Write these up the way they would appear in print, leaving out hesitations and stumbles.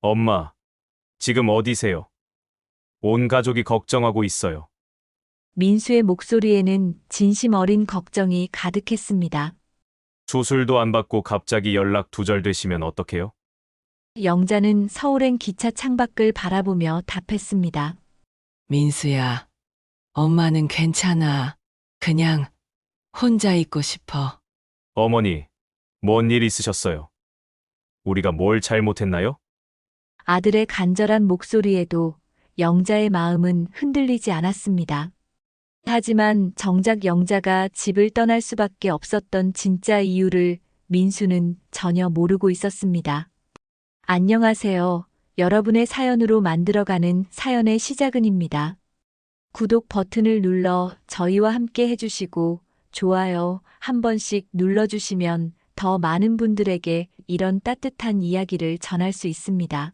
엄마, 지금 어디세요? 온 가족이 걱정하고 있어요. 민수의 목소리에는 진심 어린 걱정이 가득했습니다. 수술도 안 받고 갑자기 연락 두절되시면 어떡해요? 영자는 서울행 기차 창밖을 바라보며 답했습니다. 민수야, 엄마는 괜찮아. 그냥 혼자 있고 싶어. 어머니, 뭔 일 있으셨어요? 우리가 뭘 잘못했나요? 아들의 간절한 목소리에도 영자의 마음은 흔들리지 않았습니다. 하지만 정작 영자가 집을 떠날 수밖에 없었던 진짜 이유를 민수는 전혀 모르고 있었습니다. 안녕하세요. 여러분의 사연으로 만들어가는 사연의 시작은입니다. 구독 버튼을 눌러 저희와 함께 해주시고 좋아요 한 번씩 눌러주시면 더 많은 분들에게 이런 따뜻한 이야기를 전할 수 있습니다.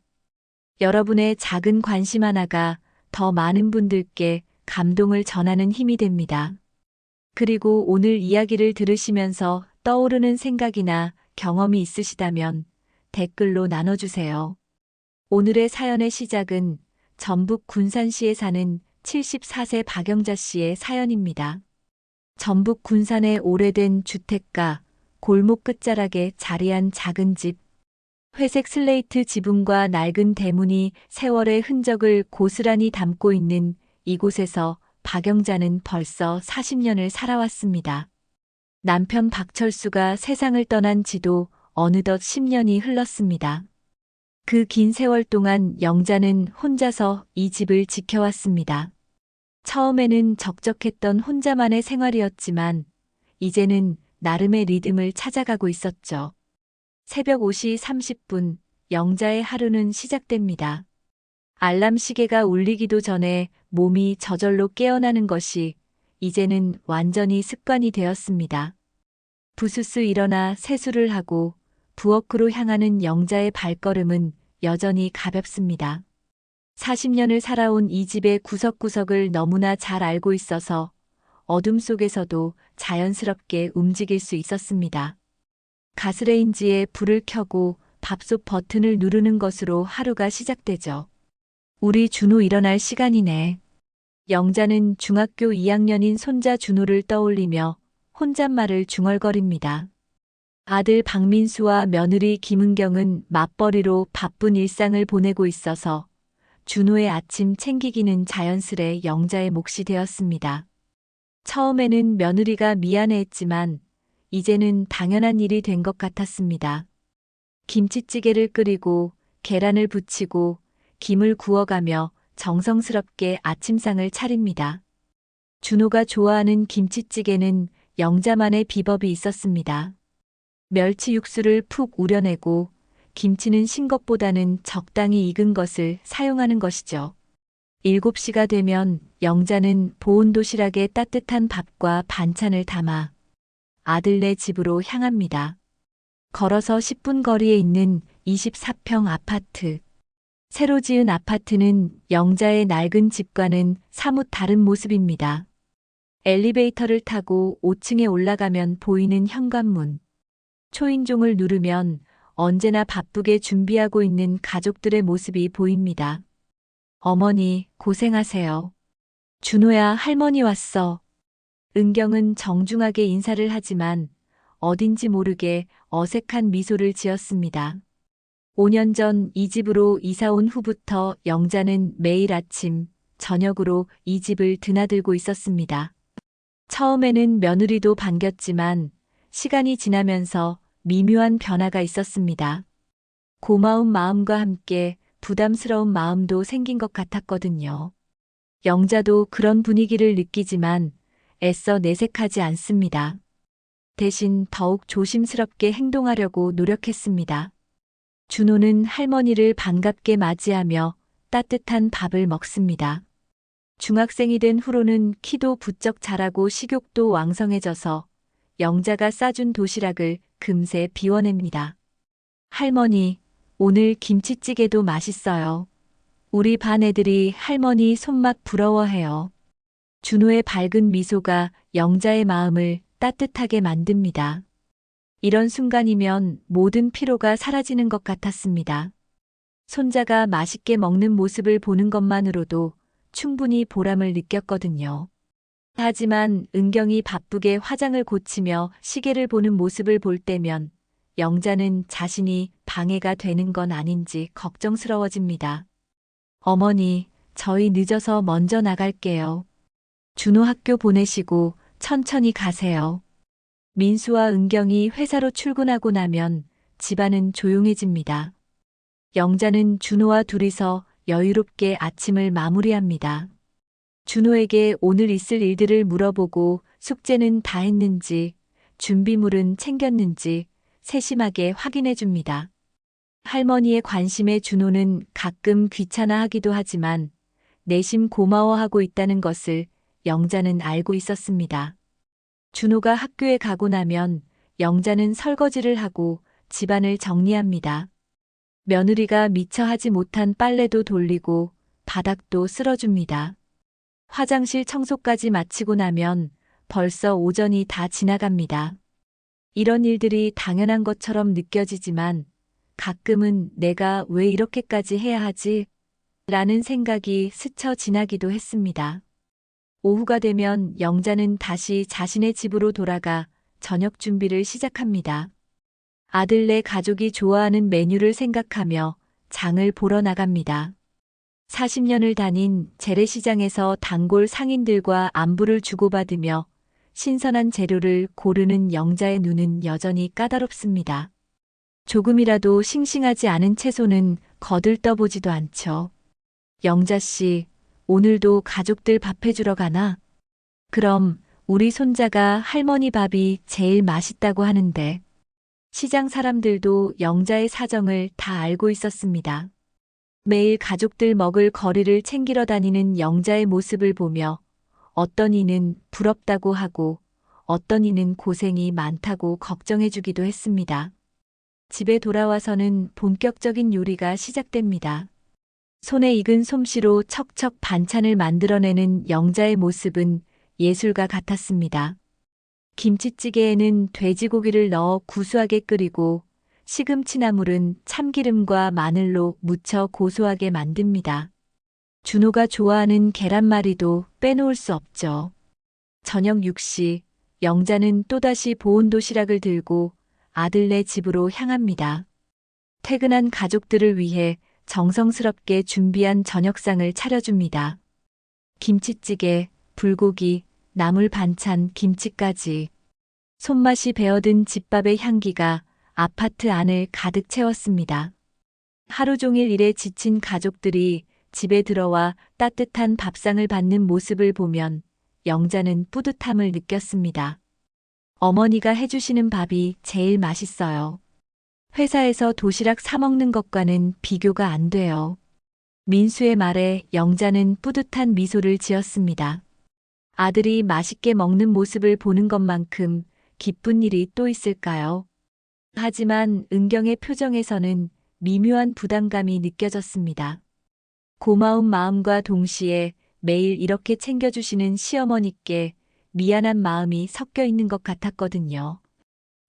여러분의 작은 관심 하나가 더 많은 분들께 감동을 전하는 힘이 됩니다. 그리고 오늘 이야기를 들으시면서 떠오르는 생각이나 경험이 있으시다면 댓글로 나눠주세요. 오늘의 사연의 시작은 전북 군산시에 사는 74세 박영자 씨의 사연입니다. 전북 군산의 오래된 주택가, 골목 끝자락에 자리한 작은 집. 회색 슬레이트 지붕과 낡은 대문이 세월의 흔적을 고스란히 담고 있는 이곳에서 박영자는 벌써 40년을 살아왔습니다. 남편 박철수가 세상을 떠난 지도 어느덧 10년이 흘렀습니다. 그 긴 세월 동안 영자는 혼자서 이 집을 지켜왔습니다. 처음에는 적적했던 혼자만의 생활이었지만 이제는 나름의 리듬을 찾아가고 있었죠. 새벽 5시 30분 영자의 하루는 시작됩니다. 알람 시계가 울리기도 전에 몸이 저절로 깨어나는 것이 이제는 완전히 습관이 되었습니다. 부스스 일어나 세수를 하고 부엌으로 향하는 영자의 발걸음은 여전히 가볍습니다. 40년을 살아온 이 집의 구석구석을 너무나 잘 알고 있어서 어둠 속에서도 자연스럽게 움직일 수 있었습니다. 가스레인지에 불을 켜고 밥솥 버튼을 누르는 것으로 하루가 시작되죠. 우리 준호 일어날 시간이네. 영자는 중학교 2학년인 손자 준호를 떠올리며 혼잣말을 중얼거립니다. 아들 박민수와 며느리 김은경은 맞벌이로 바쁜 일상을 보내고 있어서 준호의 아침 챙기기는 자연스레 영자의 몫이 되었습니다. 처음에는 며느리가 미안해했지만 이제는 당연한 일이 된 것 같았습니다. 김치찌개를 끓이고 계란을 부치고 김을 구워가며 정성스럽게 아침상을 차립니다. 준호가 좋아하는 김치찌개는 영자만의 비법이 있었습니다. 멸치 육수를 푹 우려내고 김치는 신 것보다는 적당히 익은 것을 사용하는 것이죠. 7시가 되면 영자는 보온 도시락에 따뜻한 밥과 반찬을 담아 아들네 집으로 향합니다. 걸어서 10분 거리에 있는 24평 아파트. 새로 지은 아파트는 영자의 낡은 집과는 사뭇 다른 모습입니다. 엘리베이터를 타고 5층에 올라가면 보이는 현관문. 초인종을 누르면 언제나 바쁘게 준비하고 있는 가족들의 모습이 보입니다. 어머니, 고생하세요. 준호야, 할머니 왔어. 은경은 정중하게 인사를 하지만 어딘지 모르게 어색한 미소를 지었습니다. 5년 전 이 집으로 이사 온 후부터 영자는 매일 아침, 저녁으로 이 집을 드나들고 있었습니다. 처음에는 며느리도 반겼지만 시간이 지나면서 미묘한 변화가 있었습니다. 고마운 마음과 함께 부담스러운 마음도 생긴 것 같았거든요. 영자도 그런 분위기를 느끼지만 애써 내색하지 않습니다. 대신 더욱 조심스럽게 행동하려고 노력했습니다. 준호는 할머니를 반갑게 맞이하며 따뜻한 밥을 먹습니다. 중학생이 된 후로는 키도 부쩍 자라고 식욕도 왕성해져서 영자가 싸준 도시락을 금세 비워냅니다. 할머니, 오늘 김치찌개도 맛있어요. 우리 반 애들이 할머니 손맛 부러워해요. 준호의 밝은 미소가 영자의 마음을 따뜻하게 만듭니다. 이런 순간이면 모든 피로가 사라지는 것 같았습니다. 손자가 맛있게 먹는 모습을 보는 것만으로도 충분히 보람을 느꼈거든요. 하지만 은경이 바쁘게 화장을 고치며 시계를 보는 모습을 볼 때면 영자는 자신이 방해가 되는 건 아닌지 걱정스러워집니다. 어머니, 저희 늦어서 먼저 나갈게요. 준호 학교 보내시고 천천히 가세요. 민수와 은경이 회사로 출근하고 나면 집안은 조용해집니다. 영자는 준호와 둘이서 여유롭게 아침을 마무리합니다. 준호에게 오늘 있을 일들을 물어보고 숙제는 다 했는지, 준비물은 챙겼는지 세심하게 확인해 줍니다. 할머니의 관심에 준호는 가끔 귀찮아하기도 하지만 내심 고마워하고 있다는 것을 영자는 알고 있었습니다. 준호가 학교에 가고 나면 영자는 설거지를 하고 집안을 정리합니다. 며느리가 미처 하지 못한 빨래도 돌리고 바닥도 쓸어줍니다. 화장실 청소까지 마치고 나면 벌써 오전이 다 지나갑니다. 이런 일들이 당연한 것처럼 느껴지지만 가끔은 내가 왜 이렇게까지 해야 하지? 라는 생각이 스쳐 지나기도 했습니다. 오후가 되면 영자는 다시 자신의 집으로 돌아가 저녁 준비를 시작합니다. 아들네 가족이 좋아하는 메뉴를 생각하며 장을 보러 나갑니다. 40년을 다닌 재래시장에서 단골 상인들과 안부를 주고받으며 신선한 재료를 고르는 영자의 눈은 여전히 까다롭습니다. 조금이라도 싱싱하지 않은 채소는 거들떠보지도 않죠. 영자 씨, 오늘도 가족들 밥 해주러 가나? 그럼 우리 손자가 할머니 밥이 제일 맛있다고 하는데. 시장 사람들도 영자의 사정을 다 알고 있었습니다. 매일 가족들 먹을 거리를 챙기러 다니는 영자의 모습을 보며 어떤 이는 부럽다고 하고 어떤 이는 고생이 많다고 걱정해주기도 했습니다. 집에 돌아와서는 본격적인 요리가 시작됩니다. 손에 익은 솜씨로 척척 반찬을 만들어내는 영자의 모습은 예술가 같았습니다. 김치찌개에는 돼지고기를 넣어 구수하게 끓이고 시금치 나물은 참기름과 마늘로 무쳐 고소하게 만듭니다. 준호가 좋아하는 계란말이도 빼놓을 수 없죠. 저녁 6시, 영자는 또다시 보온 도시락을 들고 아들네 집으로 향합니다. 퇴근한 가족들을 위해 정성스럽게 준비한 저녁상을 차려줍니다. 김치찌개, 불고기, 나물 반찬, 김치까지. 손맛이 배어든 집밥의 향기가 아파트 안을 가득 채웠습니다. 하루 종일 일에 지친 가족들이 집에 들어와 따뜻한 밥상을 받는 모습을 보면 영자는 뿌듯함을 느꼈습니다. 어머니가 해주시는 밥이 제일 맛있어요. 회사에서 도시락 사 먹는 것과는 비교가 안 돼요. 민수의 말에 영자는 뿌듯한 미소를 지었습니다. 아들이 맛있게 먹는 모습을 보는 것만큼 기쁜 일이 또 있을까요? 하지만 은경의 표정에서는 미묘한 부담감이 느껴졌습니다. 고마운 마음과 동시에 매일 이렇게 챙겨주시는 시어머니께 미안한 마음이 섞여 있는 것 같았거든요.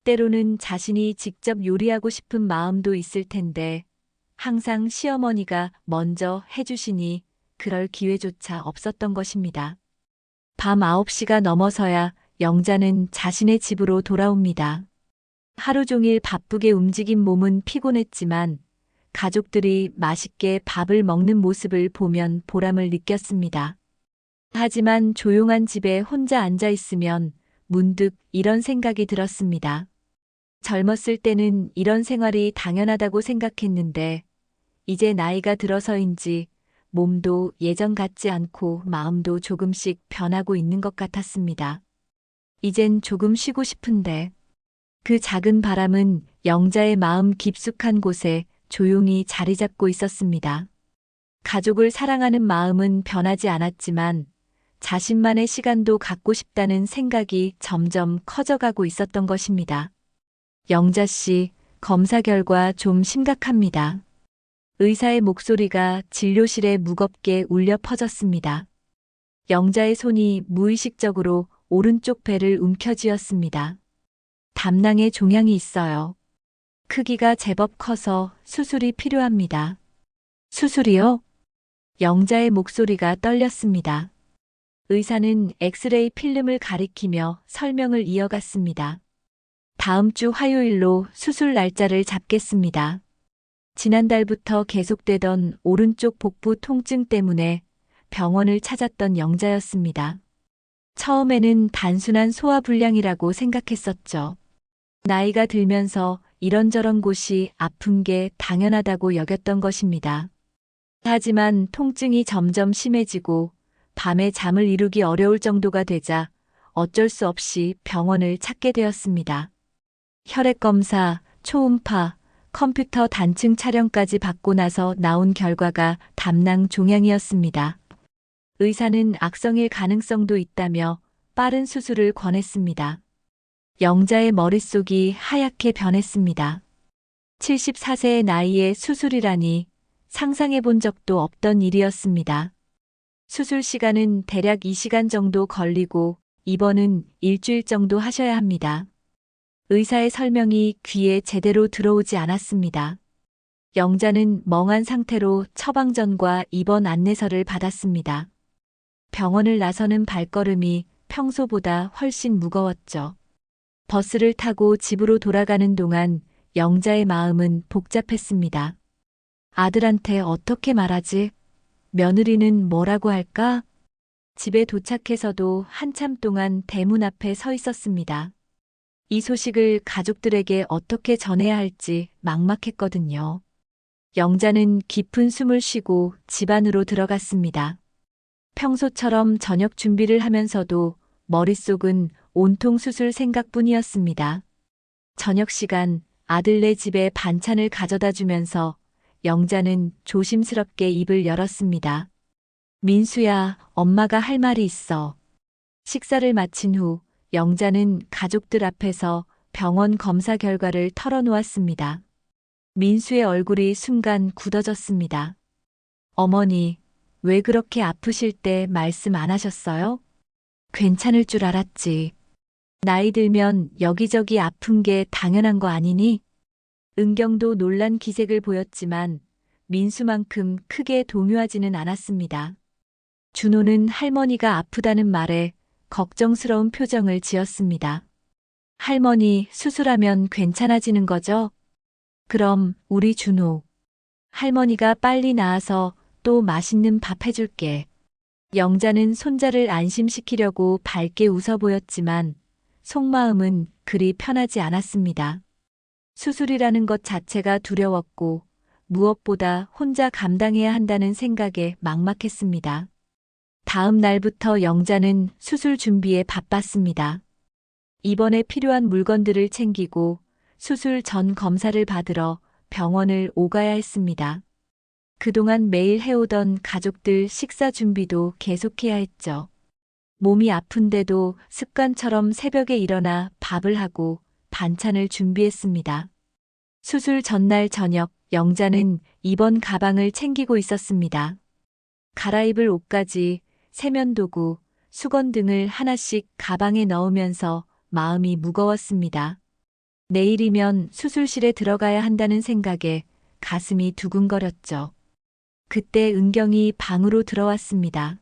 때로는 자신이 직접 요리하고 싶은 마음도 있을 텐데 항상 시어머니가 먼저 해주시니 그럴 기회조차 없었던 것입니다. 밤 9시가 넘어서야 영자는 자신의 집으로 돌아옵니다. 하루 종일 바쁘게 움직인 몸은 피곤했지만 가족들이 맛있게 밥을 먹는 모습을 보면 보람을 느꼈습니다. 하지만 조용한 집에 혼자 앉아 있으면 문득 이런 생각이 들었습니다. 젊었을 때는 이런 생활이 당연하다고 생각했는데 이제 나이가 들어서인지 몸도 예전 같지 않고 마음도 조금씩 변하고 있는 것 같았습니다. 이젠 조금 쉬고 싶은데. 그 작은 바람은 영자의 마음 깊숙한 곳에 조용히 자리 잡고 있었습니다. 가족을 사랑하는 마음은 변하지 않았지만 자신만의 시간도 갖고 싶다는 생각이 점점 커져가고 있었던 것입니다. 영자 씨, 검사 결과 좀 심각합니다. 의사의 목소리가 진료실에 무겁게 울려 퍼졌습니다. 영자의 손이 무의식적으로 오른쪽 배를 움켜쥐었습니다. 담낭에 종양이 있어요. 크기가 제법 커서 수술이 필요합니다. 수술이요? 영자의 목소리가 떨렸습니다. 의사는 엑스레이 필름을 가리키며 설명을 이어갔습니다. 다음 주 화요일로 수술 날짜를 잡겠습니다. 지난달부터 계속되던 오른쪽 복부 통증 때문에 병원을 찾았던 영자였습니다. 처음에는 단순한 소화불량이라고 생각했었죠. 나이가 들면서 이런저런 곳이 아픈 게 당연하다고 여겼던 것입니다. 하지만 통증이 점점 심해지고 밤에 잠을 이루기 어려울 정도가 되자 어쩔 수 없이 병원을 찾게 되었습니다. 혈액 검사, 초음파, 컴퓨터 단층 촬영까지 받고 나서 나온 결과가 담낭 종양이었습니다. 의사는 악성일 가능성도 있다며 빠른 수술을 권했습니다. 영자의 머릿속이 하얗게 변했습니다. 74세의 나이에 수술이라니 상상해 본 적도 없던 일이었습니다. 수술 시간은 대략 2시간 정도 걸리고 입원은 일주일 정도 하셔야 합니다. 의사의 설명이 귀에 제대로 들어오지 않았습니다. 영자는 멍한 상태로 처방전과 입원 안내서를 받았습니다. 병원을 나서는 발걸음이 평소보다 훨씬 무거웠죠. 버스를 타고 집으로 돌아가는 동안 영자의 마음은 복잡했습니다. 아들한테 어떻게 말하지? 며느리는 뭐라고 할까? 집에 도착해서도 한참 동안 대문 앞에 서 있었습니다. 이 소식을 가족들에게 어떻게 전해야 할지 막막했거든요. 영자는 깊은 숨을 쉬고 집 안으로 들어갔습니다. 평소처럼 저녁 준비를 하면서도 머릿속은 온통 수술 생각뿐이었습니다. 저녁 시간 아들네 집에 반찬을 가져다 주면서 영자는 조심스럽게 입을 열었습니다. 민수야, 엄마가 할 말이 있어. 식사를 마친 후 영자는 가족들 앞에서 병원 검사 결과를 털어놓았습니다. 민수의 얼굴이 순간 굳어졌습니다. 어머니, 왜 그렇게 아프실 때 말씀 안 하셨어요? 괜찮을 줄 알았지. 나이 들면 여기저기 아픈 게 당연한 거 아니니? 은경도 놀란 기색을 보였지만 민수만큼 크게 동요하지는 않았습니다. 준호는 할머니가 아프다는 말에 걱정스러운 표정을 지었습니다. 할머니, 수술하면 괜찮아지는 거죠? 그럼 우리 준호. 할머니가 빨리 나아서 또 맛있는 밥 해줄게. 영자는 손자를 안심시키려고 밝게 웃어 보였지만 속마음은 그리 편하지 않았습니다. 수술이라는 것 자체가 두려웠고 무엇보다 혼자 감당해야 한다는 생각에 막막했습니다. 다음 날부터 영자는 수술 준비에 바빴습니다. 입원에 필요한 물건들을 챙기고 수술 전 검사를 받으러 병원을 오가야 했습니다. 그동안 매일 해오던 가족들 식사 준비도 계속해야 했죠. 몸이 아픈데도 습관처럼 새벽에 일어나 밥을 하고 반찬을 준비했습니다. 수술 전날 저녁 영자는 입원 가방을 챙기고 있었습니다. 갈아입을 옷까지 세면도구, 수건 등을 하나씩 가방에 넣으면서 마음이 무거웠습니다. 내일이면 수술실에 들어가야 한다는 생각에 가슴이 두근거렸죠. 그때 은경이 방으로 들어왔습니다.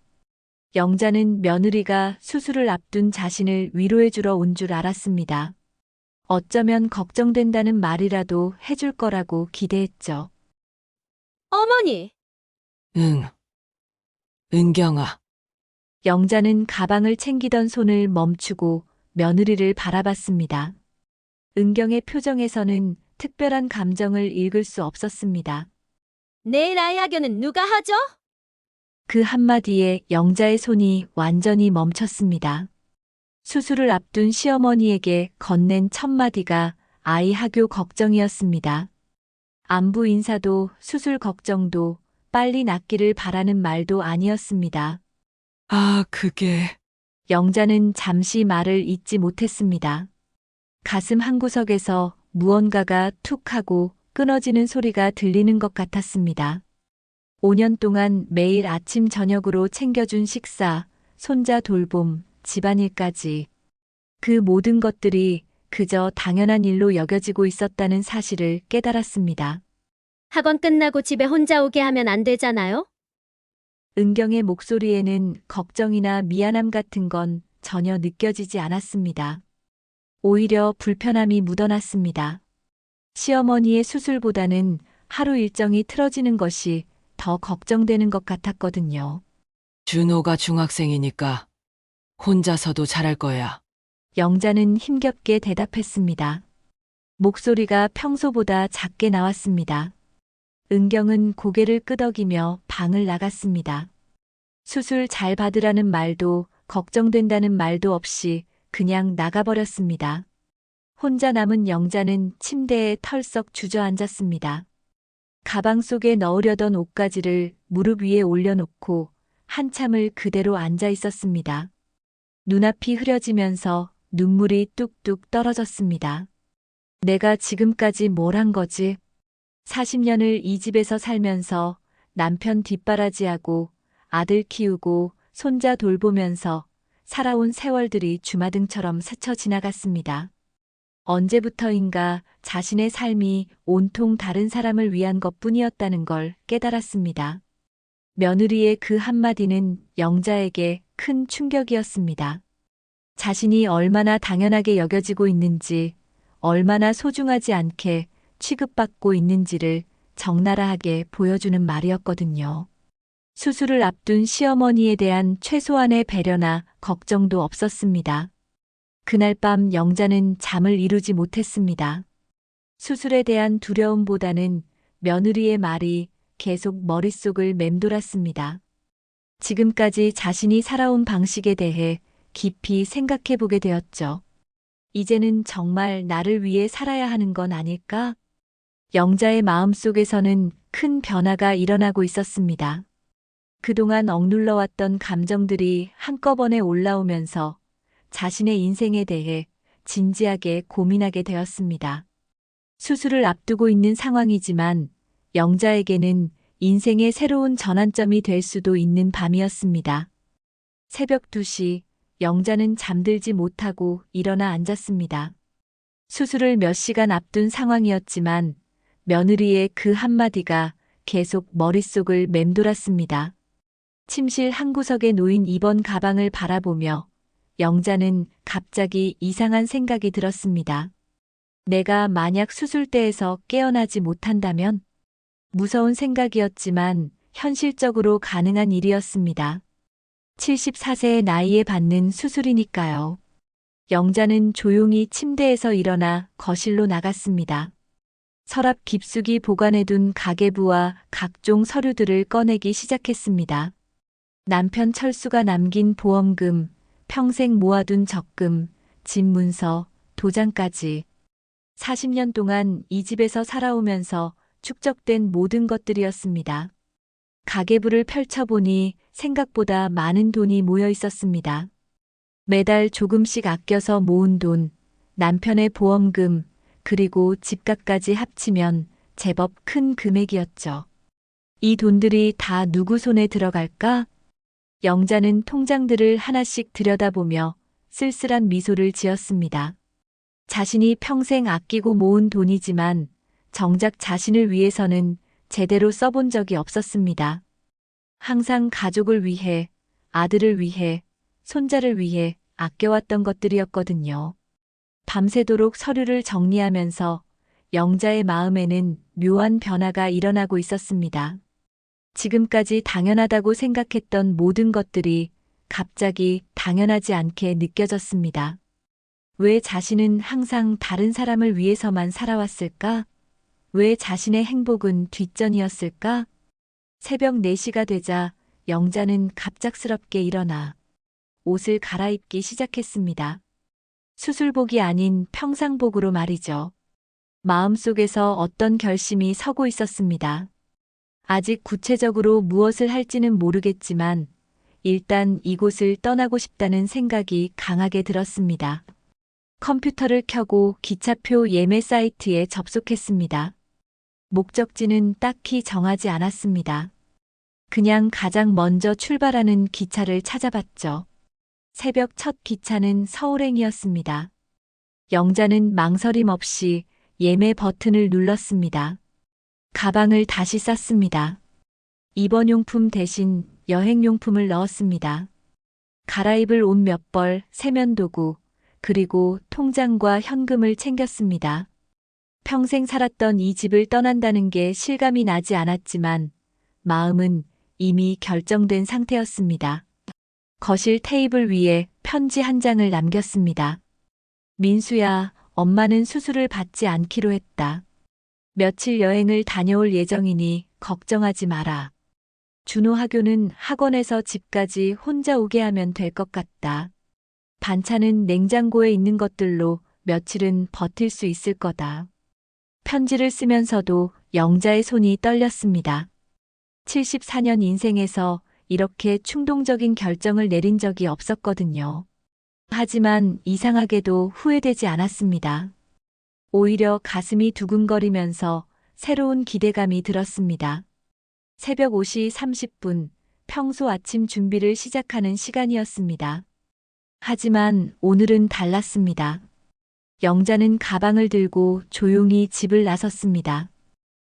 영자는 며느리가 수술을 앞둔 자신을 위로해주러 온 줄 알았습니다. 어쩌면 걱정된다는 말이라도 해줄 거라고 기대했죠. 어머니, 응. 은경아, 영자는 가방을 챙기던 손을 멈추고 며느리를 바라봤습니다. 은경의 표정에서는 특별한 감정을 읽을 수 없었습니다. 내일 아이 학교는 누가 하죠? 그 한마디에 영자의 손이 완전히 멈췄습니다. 수술을 앞둔 시어머니에게 건넨 첫마디가 아이 학교 걱정이었습니다. 안부 인사도 수술 걱정도 빨리 낫기를 바라는 말도 아니었습니다. 아, 그게 영자는 잠시 말을 잇지 못했습니다. 가슴 한구석에서 무언가가 툭 하고 끊어지는 소리가 들리는 것 같았습니다. 5년 동안 매일 아침 저녁으로 챙겨준 식사, 손자 돌봄, 집안일까지 그 모든 것들이 그저 당연한 일로 여겨지고 있었다는 사실을 깨달았습니다. 학원 끝나고 집에 혼자 오게 하면 안 되잖아요? 은경의 목소리에는 걱정이나 미안함 같은 건 전혀 느껴지지 않았습니다. 오히려 불편함이 묻어났습니다. 시어머니의 수술보다는 하루 일정이 틀어지는 것이 더 걱정되는 것 같았거든요. 준호가 중학생이니까 혼자서도 잘할 거야. 영자는 힘겹게 대답했습니다. 목소리가 평소보다 작게 나왔습니다. 은경은 고개를 끄덕이며 방을 나갔습니다. 수술 잘 받으라는 말도 걱정된다는 말도 없이 그냥 나가버렸습니다. 혼자 남은 영자는 침대에 털썩 주저앉았습니다. 가방 속에 넣으려던 옷가지를 무릎 위에 올려놓고 한참을 그대로 앉아 있었습니다. 눈앞이 흐려지면서 눈물이 뚝뚝 떨어졌습니다. 내가 지금까지 뭘 한 거지? 40년을 이 집에서 살면서 남편 뒷바라지하고 아들 키우고 손자 돌보면서 살아온 세월들이 주마등처럼 스쳐 지나갔습니다. 언제부터인가 자신의 삶이 온통 다른 사람을 위한 것뿐이었다는 걸 깨달았습니다. 며느리의 그 한마디는 영자에게 큰 충격이었습니다. 자신이 얼마나 당연하게 여겨지고 있는지, 얼마나 소중하지 않게 취급받고 있는지를 적나라하게 보여주는 말이었거든요. 수술을 앞둔 시어머니에 대한 최소한의 배려나 걱정도 없었습니다. 그날 밤 영자는 잠을 이루지 못했습니다. 수술에 대한 두려움보다는 며느리의 말이 계속 머릿속을 맴돌았습니다. 지금까지 자신이 살아온 방식에 대해 깊이 생각해 보게 되었죠. 이제는 정말 나를 위해 살아야 하는 건 아닐까? 영자의 마음속에서는 큰 변화가 일어나고 있었습니다. 그동안 억눌러왔던 감정들이 한꺼번에 올라오면서 자신의 인생에 대해 진지하게 고민하게 되었습니다. 수술을 앞두고 있는 상황이지만 영자에게는 인생의 새로운 전환점이 될 수도 있는 밤이었습니다. 새벽 2시 영자는 잠들지 못하고 일어나 앉았습니다. 수술을 몇 시간 앞둔 상황이었지만 며느리의 그 한마디가 계속 머릿속을 맴돌았습니다. 침실 한 구석에 놓인 입원 가방을 바라보며 영자는 갑자기 이상한 생각이 들었습니다. 내가 만약 수술대에서 깨어나지 못한다면? 무서운 생각이었지만 현실적으로 가능한 일이었습니다. 74세의 나이에 받는 수술이니까요. 영자는 조용히 침대에서 일어나 거실로 나갔습니다. 서랍 깊숙이 보관해둔 가계부와 각종 서류들을 꺼내기 시작했습니다. 남편 철수가 남긴 보험금, 평생 모아둔 적금, 집 문서, 도장까지 40년 동안 이 집에서 살아오면서 축적된 모든 것들이었습니다. 가계부를 펼쳐보니 생각보다 많은 돈이 모여 있었습니다. 매달 조금씩 아껴서 모은 돈, 남편의 보험금, 그리고 집값까지 합치면 제법 큰 금액이었죠. 이 돈들이 다 누구 손에 들어갈까? 영자는 통장들을 하나씩 들여다보며 쓸쓸한 미소를 지었습니다. 자신이 평생 아끼고 모은 돈이지만 정작 자신을 위해서는 제대로 써본 적이 없었습니다. 항상 가족을 위해, 아들을 위해, 손자를 위해 아껴왔던 것들이었거든요. 밤새도록 서류를 정리하면서 영자의 마음에는 묘한 변화가 일어나고 있었습니다. 지금까지 당연하다고 생각했던 모든 것들이 갑자기 당연하지 않게 느껴졌습니다. 왜 자신은 항상 다른 사람을 위해서만 살아왔을까? 왜 자신의 행복은 뒷전이었을까? 새벽 4시가 되자 영자는 갑작스럽게 일어나 옷을 갈아입기 시작했습니다. 수술복이 아닌 평상복으로 말이죠. 마음속에서 어떤 결심이 서고 있었습니다. 아직 구체적으로 무엇을 할지는 모르겠지만 일단 이곳을 떠나고 싶다는 생각이 강하게 들었습니다. 컴퓨터를 켜고 기차표 예매 사이트에 접속했습니다. 목적지는 딱히 정하지 않았습니다. 그냥 가장 먼저 출발하는 기차를 찾아봤죠. 새벽 첫 기차는 서울행이었습니다. 영자는 망설임 없이 예매 버튼을 눌렀습니다. 가방을 다시 쌌습니다. 입원용품 대신 여행용품을 넣었습니다. 갈아입을 옷 몇 벌, 세면도구, 그리고 통장과 현금을 챙겼습니다. 평생 살았던 이 집을 떠난다는 게 실감이 나지 않았지만 마음은 이미 결정된 상태였습니다. 거실 테이블 위에 편지 한 장을 남겼습니다. 민수야, 엄마는 수술을 받지 않기로 했다. 며칠 여행을 다녀올 예정이니 걱정하지 마라. 준호 학교는 학원에서 집까지 혼자 오게 하면 될 것 같다. 반찬은 냉장고에 있는 것들로 며칠은 버틸 수 있을 거다. 편지를 쓰면서도 영자의 손이 떨렸습니다. 74년 인생에서 이렇게 충동적인 결정을 내린 적이 없었거든요. 하지만 이상하게도 후회되지 않았습니다. 오히려 가슴이 두근거리면서 새로운 기대감이 들었습니다. 새벽 5시 30분, 평소 아침 준비를 시작하는 시간이었습니다. 하지만 오늘은 달랐습니다. 영자는 가방을 들고 조용히 집을 나섰습니다.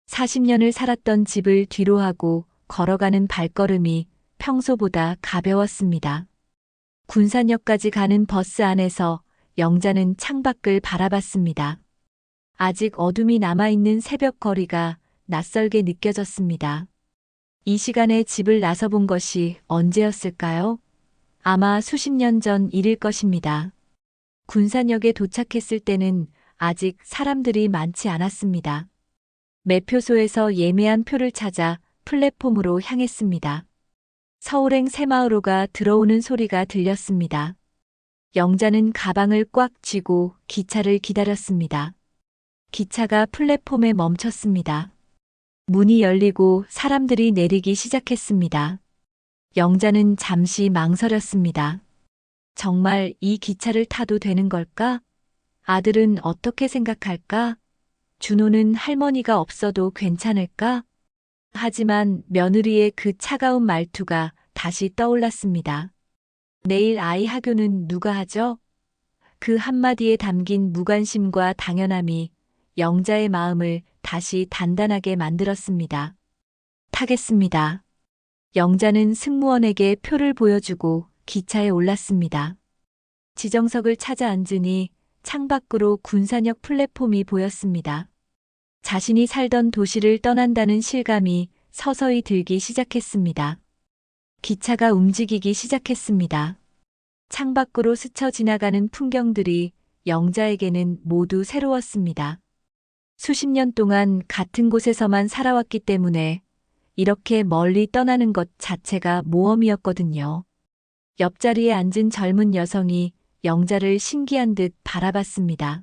40년을 살았던 집을 뒤로하고 걸어가는 발걸음이 평소보다 가벼웠습니다. 군산역까지 가는 버스 안에서 영자는 창밖을 바라봤습니다. 아직 어둠이 남아있는 새벽 거리가 낯설게 느껴졌습니다. 이 시간에 집을 나서본 것이 언제였을까요? 아마 수십 년 전 일일 것입니다. 군산역에 도착했을 때는 아직 사람들이 많지 않았습니다. 매표소에서 예매한 표를 찾아 플랫폼으로 향했습니다. 서울행 새마을호가 들어오는 소리가 들렸습니다. 영자는 가방을 꽉 쥐고 기차를 기다렸습니다. 기차가 플랫폼에 멈췄습니다. 문이 열리고 사람들이 내리기 시작했습니다. 영자는 잠시 망설였습니다. 정말 이 기차를 타도 되는 걸까? 아들은 어떻게 생각할까? 준호는 할머니가 없어도 괜찮을까? 하지만 며느리의 그 차가운 말투가 다시 떠올랐습니다. 내일 아이 학교는 누가 하죠? 그 한마디에 담긴 무관심과 당연함이 영자의 마음을 다시 단단하게 만들었습니다. 타겠습니다. 영자는 승무원에게 표를 보여주고 기차에 올랐습니다. 지정석을 찾아 앉으니 창밖으로 군산역 플랫폼이 보였습니다. 자신이 살던 도시를 떠난다는 실감이 서서히 들기 시작했습니다. 기차가 움직이기 시작했습니다. 창밖으로 스쳐 지나가는 풍경들이 영자에게는 모두 새로웠습니다. 수십 년 동안 같은 곳에서만 살아왔기 때문에 이렇게 멀리 떠나는 것 자체가 모험이었거든요. 옆자리에 앉은 젊은 여성이 영자를 신기한 듯 바라봤습니다.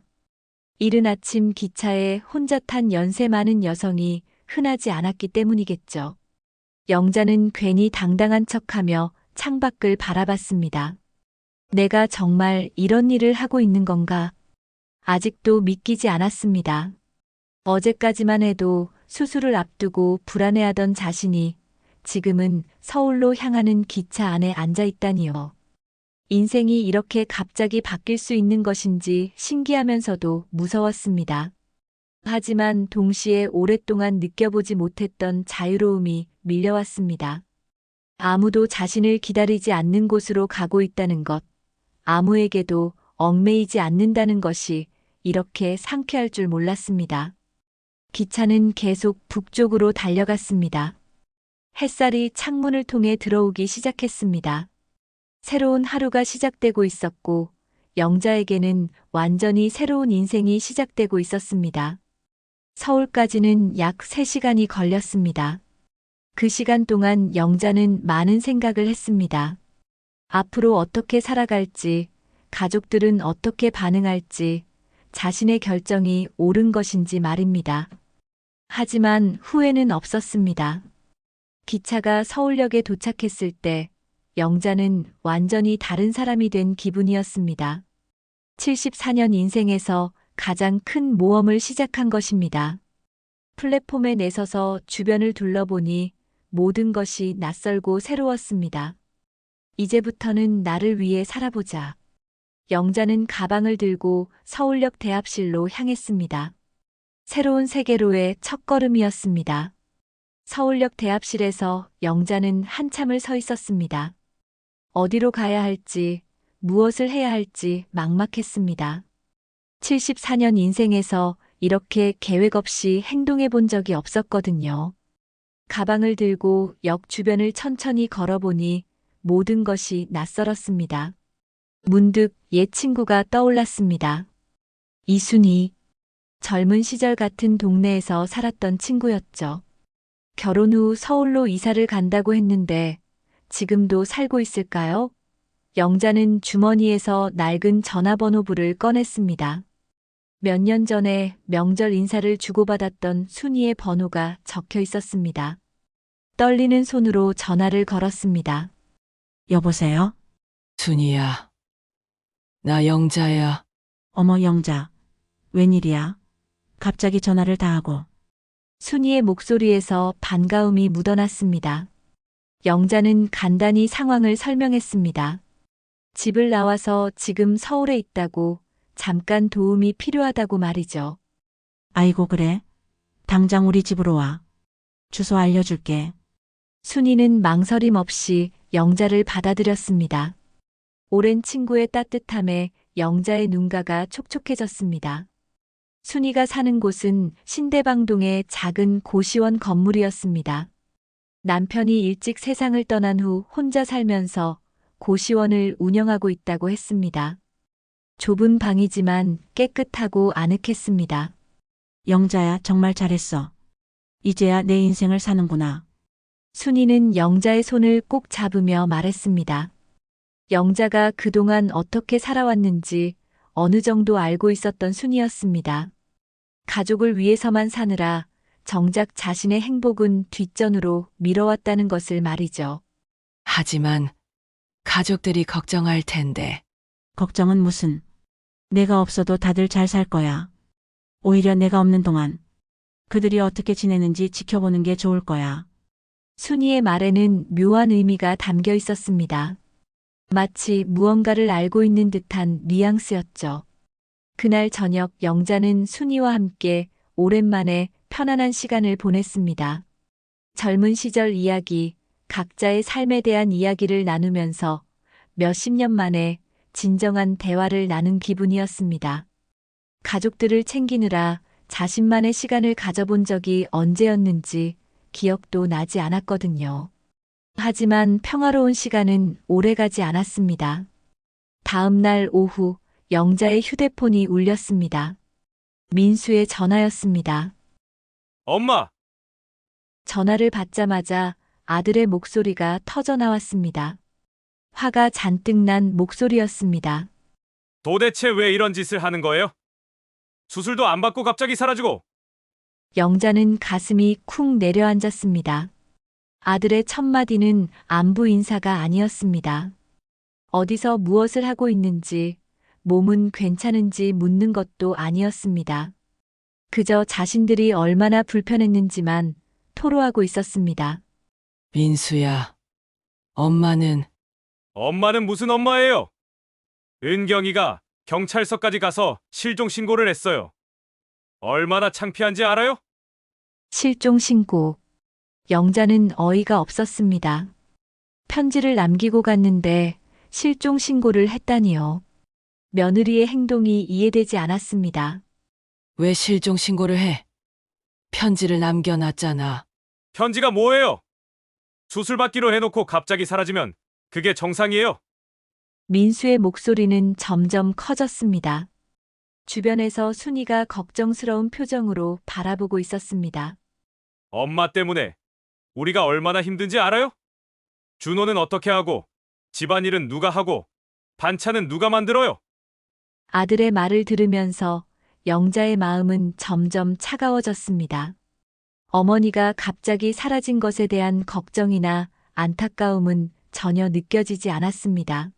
이른 아침 기차에 혼자 탄 연세 많은 여성이 흔하지 않았기 때문이겠죠. 영자는 괜히 당당한 척하며 창밖을 바라봤습니다. 내가 정말 이런 일을 하고 있는 건가? 아직도 믿기지 않았습니다. 어제까지만 해도 수술을 앞두고 불안해하던 자신이 지금은 서울로 향하는 기차 안에 앉아 있다니요. 인생이 이렇게 갑자기 바뀔 수 있는 것인지 신기하면서도 무서웠습니다. 하지만 동시에 오랫동안 느껴보지 못했던 자유로움이 밀려왔습니다. 아무도 자신을 기다리지 않는 곳으로 가고 있다는 것, 아무에게도 얽매이지 않는다는 것이 이렇게 상쾌할 줄 몰랐습니다. 기차는 계속 북쪽으로 달려갔습니다. 햇살이 창문을 통해 들어오기 시작했습니다. 새로운 하루가 시작되고 있었고 영자에게는 완전히 새로운 인생이 시작되고 있었습니다. 서울까지는 약 3시간이 걸렸습니다. 그 시간 동안 영자는 많은 생각을 했습니다. 앞으로 어떻게 살아갈지, 가족들은 어떻게 반응할지, 자신의 결정이 옳은 것인지 말입니다. 하지만 후회는 없었습니다. 기차가 서울역에 도착했을 때 영자는 완전히 다른 사람이 된 기분이었습니다. 74년 인생에서 가장 큰 모험을 시작한 것입니다. 플랫폼에 내서서 주변을 둘러보니 모든 것이 낯설고 새로웠습니다. 이제부터는 나를 위해 살아보자. 영자는 가방을 들고 서울역 대합실로 향했습니다. 새로운 세계로의 첫걸음이었습니다. 서울역 대합실에서 영자는 한참을 서 있었습니다. 어디로 가야 할지, 무엇을 해야 할지 막막했습니다. 74년 인생에서 이렇게 계획 없이 행동해 본 적이 없었거든요. 가방을 들고 역 주변을 천천히 걸어보니 모든 것이 낯설었습니다. 문득 옛 친구가 떠올랐습니다. 이순이. 젊은 시절 같은 동네에서 살았던 친구였죠. 결혼 후 서울로 이사를 간다고 했는데 지금도 살고 있을까요? 영자는 주머니에서 낡은 전화번호부를 꺼냈습니다. 몇 년 전에 명절 인사를 주고받았던 순이의 번호가 적혀 있었습니다. 떨리는 손으로 전화를 걸었습니다. 여보세요? 순이야. 나 영자야. 어머, 영자. 웬일이야? 갑자기 전화를 다 하고. 순이의 목소리에서 반가움이 묻어났습니다. 영자는 간단히 상황을 설명했습니다. 집을 나와서 지금 서울에 있다고, 잠깐 도움이 필요하다고 말이죠. 아이고, 그래? 당장 우리 집으로 와. 주소 알려줄게. 순이는 망설임 없이 영자를 받아들였습니다. 오랜 친구의 따뜻함에 영자의 눈가가 촉촉해졌습니다. 순이가 사는 곳은 신대방동의 작은 고시원 건물이었습니다. 남편이 일찍 세상을 떠난 후 혼자 살면서 고시원을 운영하고 있다고 했습니다. 좁은 방이지만 깨끗하고 아늑했습니다. 영자야, 정말 잘했어. 이제야 내 인생을 사는구나. 순이는 영자의 손을 꼭 잡으며 말했습니다. 영자가 그동안 어떻게 살아왔는지 어느 정도 알고 있었던 순이었습니다. 가족을 위해서만 사느라 정작 자신의 행복은 뒷전으로 미뤄왔다는 것을 말이죠. 하지만 가족들이 걱정할 텐데. 걱정은 무슨. 내가 없어도 다들 잘 살 거야. 오히려 내가 없는 동안 그들이 어떻게 지내는지 지켜보는 게 좋을 거야. 순이의 말에는 묘한 의미가 담겨 있었습니다. 마치 무언가를 알고 있는 듯한 뉘앙스였죠. 그날 저녁 영자는 순이와 함께 오랜만에 편안한 시간을 보냈습니다. 젊은 시절 이야기, 각자의 삶에 대한 이야기를 나누면서 몇십 년 만에 진정한 대화를 나눈 기분이었습니다. 가족들을 챙기느라 자신만의 시간을 가져본 적이 언제였는지 기억도 나지 않았거든요. 하지만 평화로운 시간은 오래가지 않았습니다. 다음 날 오후 영자의 휴대폰이 울렸습니다. 민수의 전화였습니다. 엄마! 전화를 받자마자 아들의 목소리가 터져 나왔습니다. 화가 잔뜩 난 목소리였습니다. 도대체 왜 이런 짓을 하는 거예요? 수술도 안 받고 갑자기 사라지고. 영자는 가슴이 쿵 내려앉았습니다. 아들의 첫마디는 안부 인사가 아니었습니다. 어디서 무엇을 하고 있는지, 몸은 괜찮은지 묻는 것도 아니었습니다. 그저 자신들이 얼마나 불편했는지만 토로하고 있었습니다. 민수야. 엄마는 엄마는 무슨 엄마예요? 은경이가 경찰서까지 가서 실종 신고를 했어요. 얼마나 창피한지 알아요? 실종 신고. 영자는 어이가 없었습니다. 편지를 남기고 갔는데 실종 신고를 했다니요. 며느리의 행동이 이해되지 않았습니다. 왜 실종 신고를 해? 편지를 남겨놨잖아. 편지가 뭐예요? 수술 받기로 해놓고 갑자기 사라지면 그게 정상이에요? 민수의 목소리는 점점 커졌습니다. 주변에서 순이가 걱정스러운 표정으로 바라보고 있었습니다. 엄마 때문에 우리가 얼마나 힘든지 알아요? 준호는 어떻게 하고, 집안일은 누가 하고, 반찬은 누가 만들어요? 아들의 말을 들으면서 영자의 마음은 점점 차가워졌습니다. 어머니가 갑자기 사라진 것에 대한 걱정이나 안타까움은 전혀 느껴지지 않았습니다.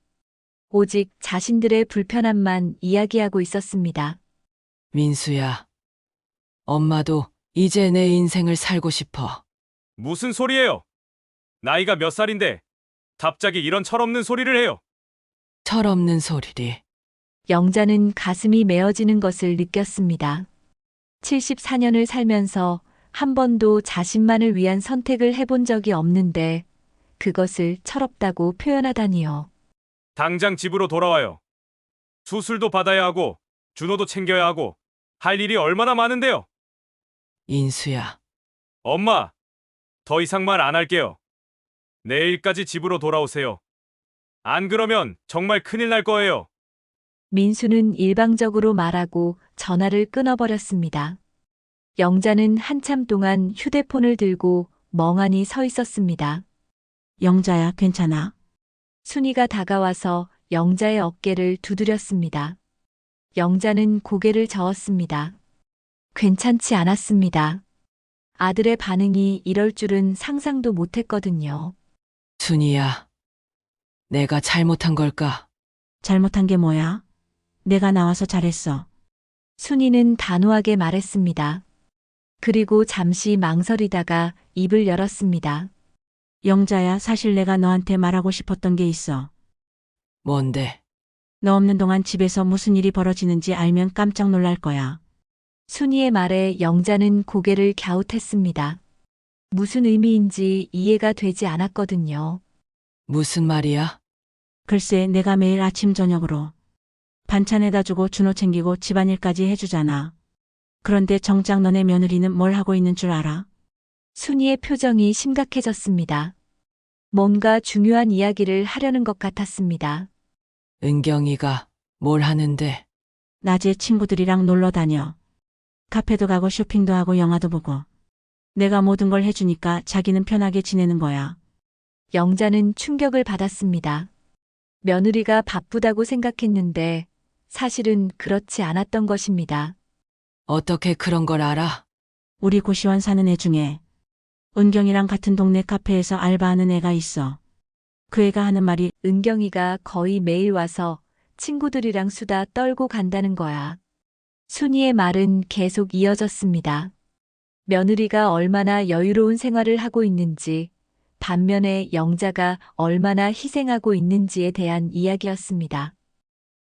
오직 자신들의 불편함만 이야기하고 있었습니다. 민수야. 엄마도 이제 내 인생을 살고 싶어. 무슨 소리예요? 나이가 몇 살인데 갑자기 이런 철없는 소리를 해요. 철없는 소리리. 영자는 가슴이 메어지는 것을 느꼈습니다. 74년을 살면서 한 번도 자신만을 위한 선택을 해본 적이 없는데 그것을 철없다고 표현하다니요. 당장 집으로 돌아와요. 수술도 받아야 하고 준호도 챙겨야 하고 할 일이 얼마나 많은데요. 인수야, 엄마, 더 이상 말 안 할게요. 내일까지 집으로 돌아오세요. 안 그러면 정말 큰일 날 거예요. 민수는 일방적으로 말하고 전화를 끊어버렸습니다. 영자는 한참 동안 휴대폰을 들고 멍하니 서 있었습니다. 영자야, 괜찮아? 순이가 다가와서 영자의 어깨를 두드렸습니다. 영자는 고개를 저었습니다. 괜찮지 않았습니다. 아들의 반응이 이럴 줄은 상상도 못했거든요. 순이야. 내가 잘못한 걸까? 잘못한 게 뭐야? 내가 나와서 잘했어. 순이는 단호하게 말했습니다. 그리고 잠시 망설이다가 입을 열었습니다. 영자야, 사실 내가 너한테 말하고 싶었던 게 있어. 뭔데? 너 없는 동안 집에서 무슨 일이 벌어지는지 알면 깜짝 놀랄 거야. 순이의 말에 영자는 고개를 갸웃했습니다. 무슨 의미인지 이해가 되지 않았거든요. 무슨 말이야? 글쎄, 내가 매일 아침 저녁으로 반찬에다 주고 준호 챙기고 집안일까지 해주잖아. 그런데 정작 너네 며느리는 뭘 하고 있는 줄 알아? 순이의 표정이 심각해졌습니다. 뭔가 중요한 이야기를 하려는 것 같았습니다. 은경이가 뭘 하는데? 낮에 친구들이랑 놀러 다녀. 카페도 가고 쇼핑도 하고 영화도 보고. 내가 모든 걸 해주니까 자기는 편하게 지내는 거야. 영자는 충격을 받았습니다. 며느리가 바쁘다고 생각했는데 사실은 그렇지 않았던 것입니다. 어떻게 그런 걸 알아? 우리 고시원 사는 애 중에 은경이랑 같은 동네 카페에서 알바하는 애가 있어. 그 애가 하는 말이 은경이가 거의 매일 와서 친구들이랑 수다 떨고 간다는 거야. 순이의 말은 계속 이어졌습니다. 며느리가 얼마나 여유로운 생활을 하고 있는지, 반면에 영자가 얼마나 희생하고 있는지에 대한 이야기였습니다.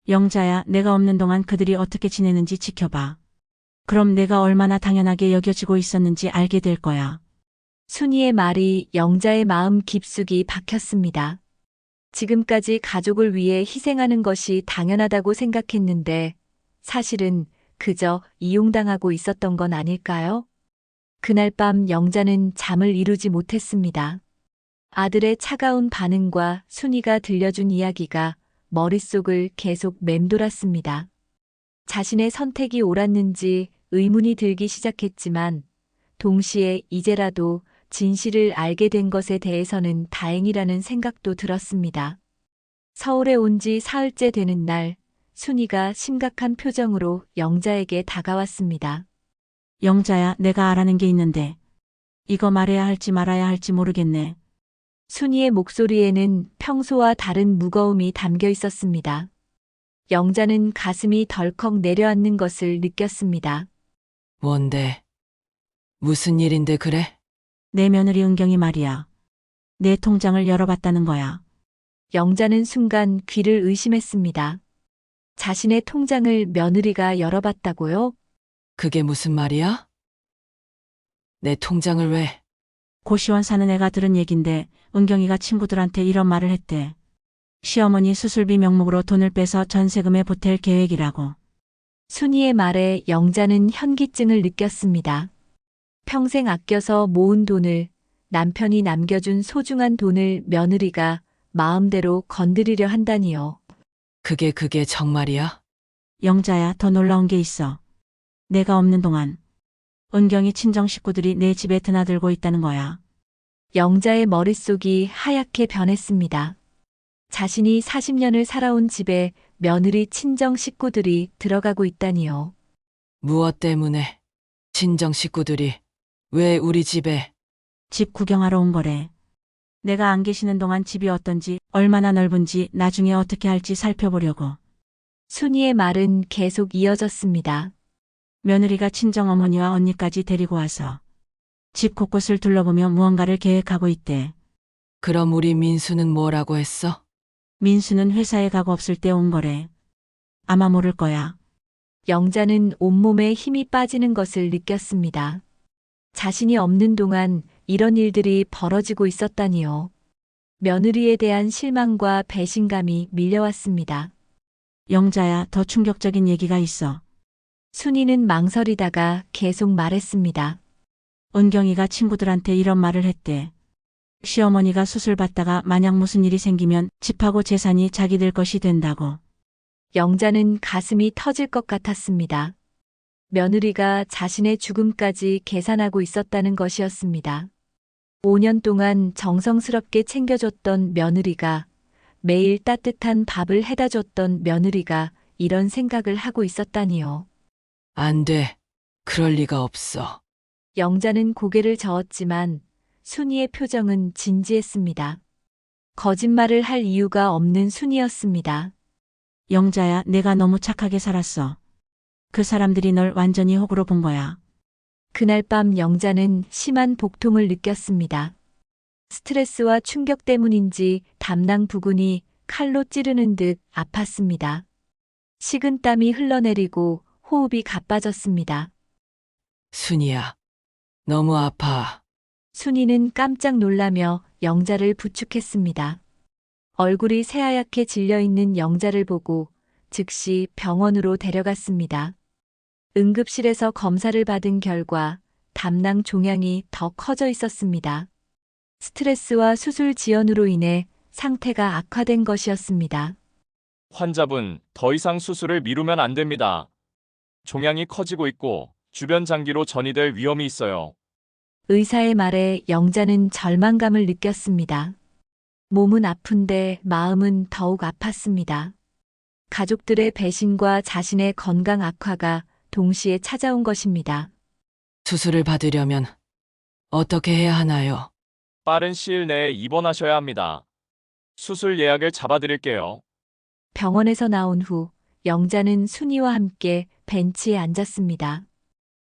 영자야, 내가 없는 동안 그들이 어떻게 지내는지 지켜봐. 그럼 내가 얼마나 당연하게 여겨지고 있었는지 알게 될 거야. 순이의 말이 영자의 마음 깊숙이 박혔습니다. 지금까지 가족을 위해 희생하는 것이 당연하다고 생각했는데 사실은 그저 이용당하고 있었던 건 아닐까요? 그날 밤 영자는 잠을 이루지 못했습니다. 아들의 차가운 반응과 순이가 들려준 이야기가 머릿속을 계속 맴돌았습니다. 자신의 선택이 옳았는지 의문이 들기 시작했지만 동시에 이제라도 진실을 알게 된 것에 대해서는 다행이라는 생각도 들었습니다. 서울에 온 지 사흘째 되는 날, 순이가 심각한 표정으로 영자에게 다가왔습니다. 영자야, 내가 알아낸 게 있는데 이거 말해야 할지 말아야 할지 모르겠네. 순이의 목소리에는 평소와 다른 무거움이 담겨 있었습니다. 영자는 가슴이 덜컥 내려앉는 것을 느꼈습니다. 뭔데? 무슨 일인데 그래? 내 며느리 은경이 말이야. 내 통장을 열어봤다는 거야. 영자는 순간 귀를 의심했습니다. 자신의 통장을 며느리가 열어봤다고요? 그게 무슨 말이야? 내 통장을 왜? 고시원 사는 애가 들은 얘긴데 은경이가 친구들한테 이런 말을 했대. 시어머니 수술비 명목으로 돈을 빼서 전세금에 보탤 계획이라고. 순이의 말에 영자는 현기증을 느꼈습니다. 평생 아껴서 모은 돈을, 남편이 남겨준 소중한 돈을 며느리가 마음대로 건드리려 한다니요. 그게 정말이야? 영자야, 더 놀라운 게 있어. 내가 없는 동안 은경이 친정 식구들이 내 집에 드나들고 있다는 거야. 영자의 머릿속이 하얗게 변했습니다. 자신이 40년을 살아온 집에 며느리 친정 식구들이 들어가고 있다니요. 무엇 때문에? 친정 식구들이 왜 우리 집에? 집 구경하러 온 거래. 내가 안 계시는 동안 집이 어떤지, 얼마나 넓은지, 나중에 어떻게 할지 살펴보려고. 순이의 말은 계속 이어졌습니다. 며느리가 친정어머니와 언니까지 데리고 와서 집 곳곳을 둘러보며 무언가를 계획하고 있대. 그럼 우리 민수는 뭐라고 했어? 민수는 회사에 가고 없을 때 온 거래. 아마 모를 거야. 영자는 온몸에 힘이 빠지는 것을 느꼈습니다. 자신이 없는 동안 이런 일들이 벌어지고 있었다니요. 며느리에 대한 실망과 배신감이 밀려왔습니다. 영자야, 더 충격적인 얘기가 있어. 순이는 망설이다가 계속 말했습니다. 은경이가 친구들한테 이런 말을 했대. 시어머니가 수술 받다가 만약 무슨 일이 생기면 집하고 재산이 자기들 것이 된다고. 영자는 가슴이 터질 것 같았습니다. 며느리가 자신의 죽음까지 계산하고 있었다는 것이었습니다. 5년 동안 정성스럽게 챙겨줬던 며느리가, 매일 따뜻한 밥을 해다 줬던 며느리가 이런 생각을 하고 있었다니요. 안 돼. 그럴 리가 없어. 영자는 고개를 저었지만 순이의 표정은 진지했습니다. 거짓말을 할 이유가 없는 순이었습니다. 영자야, 내가 너무 착하게 살았어. 그 사람들이 널 완전히 호구로 본 거야. 그날 밤 영자는 심한 복통을 느꼈습니다. 스트레스와 충격 때문인지 담낭 부근이 칼로 찌르는 듯 아팠습니다. 식은땀이 흘러내리고 호흡이 가빠졌습니다. 순이야. 너무 아파. 순이는 깜짝 놀라며 영자를 부축했습니다. 얼굴이 새하얗게 질려있는 영자를 보고 즉시 병원으로 데려갔습니다. 응급실에서 검사를 받은 결과 담낭 종양이 더 커져 있었습니다. 스트레스와 수술 지연으로 인해 상태가 악화된 것이었습니다. 환자분, 더 이상 수술을 미루면 안 됩니다. 종양이 커지고 있고 주변 장기로 전이될 위험이 있어요. 의사의 말에 영자는 절망감을 느꼈습니다. 몸은 아픈데 마음은 더욱 아팠습니다. 가족들의 배신과 자신의 건강 악화가 동시에 찾아온 것입니다. 수술을 받으려면 어떻게 해야 하나요? 빠른 시일 내에 입원하셔야 합니다. 수술 예약을 잡아드릴게요. 병원에서 나온 후 영자는 순이와 함께 벤치에 앉았습니다.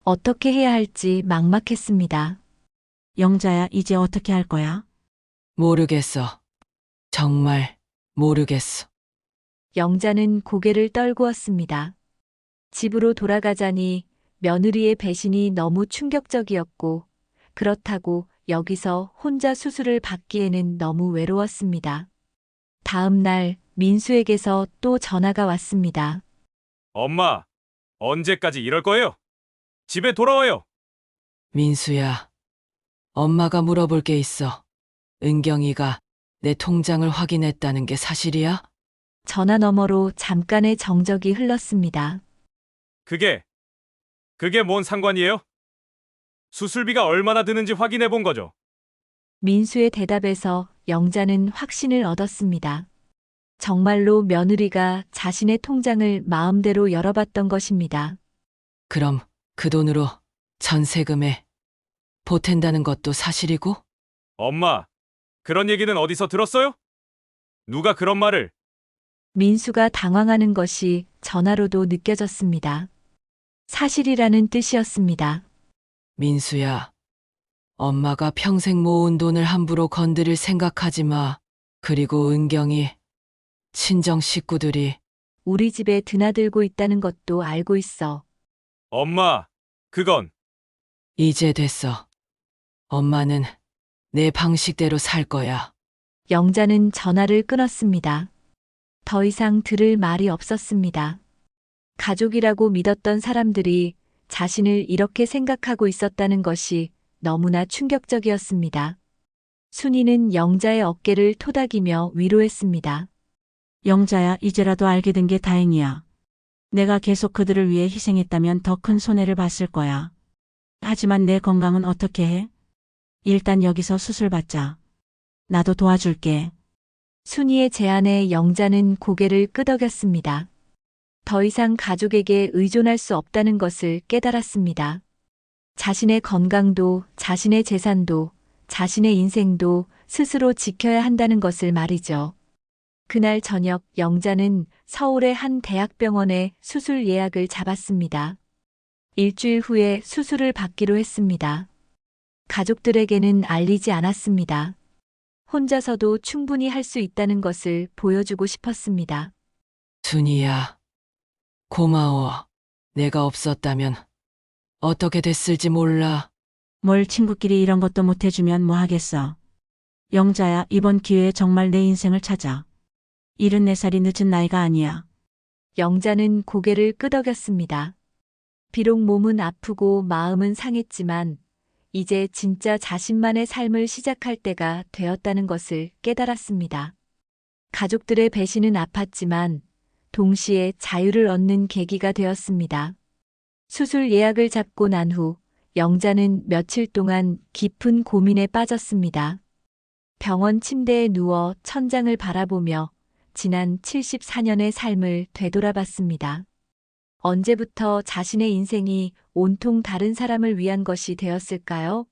어떻게 해야 할지 막막했습니다. 영자야, 이제 어떻게 할 거야? 모르겠어. 정말 모르겠어. 영자는 고개를 떨구었습니다. 집으로 돌아가자니 며느리의 배신이 너무 충격적이었고, 그렇다고 여기서 혼자 수술을 받기에는 너무 외로웠습니다. 다음 날 민수에게서 또 전화가 왔습니다. 엄마, 언제까지 이럴 거예요? 집에 돌아와요. 민수야. 엄마가 물어볼 게 있어. 은경이가 내 통장을 확인했다는 게 사실이야? 전화 너머로 잠깐의 정적이 흘렀습니다. 그게 뭔 상관이에요? 수술비가 얼마나 드는지 확인해 본 거죠. 민수의 대답에서 영자는 확신을 얻었습니다. 정말로 며느리가 자신의 통장을 마음대로 열어봤던 것입니다. 그럼 그 돈으로 전세금에 보탠다는 것도 사실이고? 엄마, 그런 얘기는 어디서 들었어요? 누가 그런 말을? 민수가 당황하는 것이 전화로도 느껴졌습니다. 사실이라는 뜻이었습니다. 민수야. 엄마가 평생 모은 돈을 함부로 건드릴 생각하지 마. 그리고 은경이, 친정 식구들이 우리 집에 드나들고 있다는 것도 알고 있어. 엄마, 그건 이제 됐어. 엄마는 내 방식대로 살 거야. 영자는 전화를 끊었습니다. 더 이상 들을 말이 없었습니다. 가족이라고 믿었던 사람들이 자신을 이렇게 생각하고 있었다는 것이 너무나 충격적이었습니다. 순이는 영자의 어깨를 토닥이며 위로했습니다. 영자야, 이제라도 알게 된 게 다행이야. 내가 계속 그들을 위해 희생했다면 더 큰 손해를 봤을 거야. 하지만 내 건강은 어떻게 해? 일단 여기서 수술 받자. 나도 도와줄게. 순이의 제안에 영자는 고개를 끄덕였습니다. 더 이상 가족에게 의존할 수 없다는 것을 깨달았습니다. 자신의 건강도, 자신의 재산도, 자신의 인생도 스스로 지켜야 한다는 것을 말이죠. 그날 저녁 영자는 서울의 한 대학병원에 수술 예약을 잡았습니다. 일주일 후에 수술을 받기로 했습니다. 가족들에게는 알리지 않았습니다. 혼자서도 충분히 할 수 있다는 것을 보여주고 싶었습니다. 순이야. 고마워. 내가 없었다면 어떻게 됐을지 몰라. 뭘 친구끼리 이런 것도 못 해주면 뭐 하겠어. 영자야, 이번 기회에 정말 내 인생을 찾아. 74살이 늦은 나이가 아니야. 영자는 고개를 끄덕였습니다. 비록 몸은 아프고 마음은 상했지만 이제 진짜 자신만의 삶을 시작할 때가 되었다는 것을 깨달았습니다. 가족들의 배신은 아팠지만 동시에 자유를 얻는 계기가 되었습니다. 수술 예약을 잡고 난 후 영자는 며칠 동안 깊은 고민에 빠졌습니다. 병원 침대에 누워 천장을 바라보며 지난 74년의 삶을 되돌아봤습니다. 언제부터 자신의 인생이 온통 다른 사람을 위한 것이 되었을까요?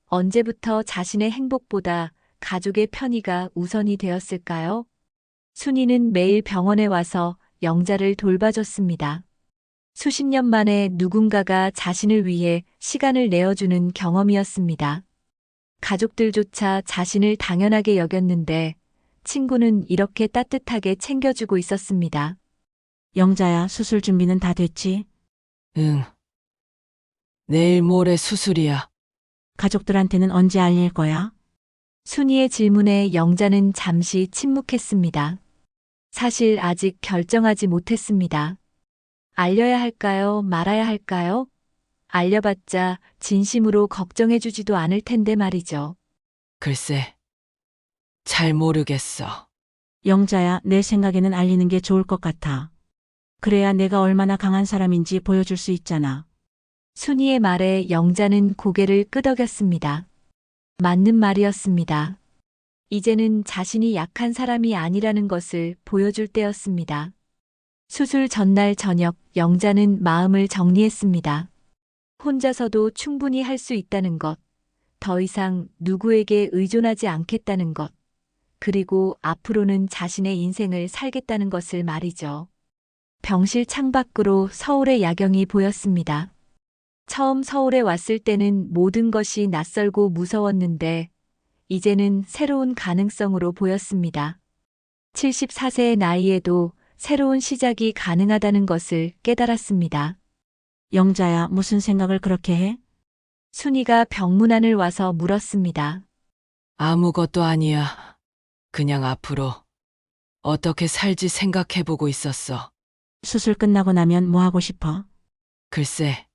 언제부터 자신의 행복보다 가족의 편의가 우선이 되었을까요? 순이는 매일 병원에 와서 영자를 돌봐줬습니다. 수십 년 만에 누군가가 자신을 위해 시간을 내어주는 경험이었습니다. 가족들조차 자신을 당연하게 여겼는데 친구는 이렇게 따뜻하게 챙겨주고 있었습니다. 영자야, 수술 준비는 다 됐지? 응. 내일 모레 수술이야. 가족들한테는 언제 알릴 거야? 순이의 질문에 영자는 잠시 침묵했습니다. 사실 아직 결정하지 못했습니다. 알려야 할까요? 말아야 할까요? 알려봤자 진심으로 걱정해주지도 않을 텐데 말이죠. 글쎄, 잘 모르겠어. 영자야, 내 생각에는 알리는 게 좋을 것 같아. 그래야 내가 얼마나 강한 사람인지 보여줄 수 있잖아. 순이의 말에 영자는 고개를 끄덕였습니다. 맞는 말이었습니다. 이제는 자신이 약한 사람이 아니라는 것을 보여줄 때였습니다. 수술 전날 저녁 영자는 마음을 정리했습니다. 혼자서도 충분히 할 수 있다는 것, 더 이상 누구에게 의존하지 않겠다는 것, 그리고 앞으로는 자신의 인생을 살겠다는 것을 말이죠. 병실 창밖으로 서울의 야경이 보였습니다. 처음 서울에 왔을 때는 모든 것이 낯설고 무서웠는데 이제는 새로운 가능성으로 보였습니다. 74세의 나이에도 새로운 시작이 가능하다는 것을 깨달았습니다. 영자야, 무슨 생각을 그렇게 해? 순이가 병문안을 와서 물었습니다. 아무것도 아니야. 그냥 앞으로 어떻게 살지 생각해보고 있었어. 수술 끝나고 나면 뭐 하고 싶어? 글쎄,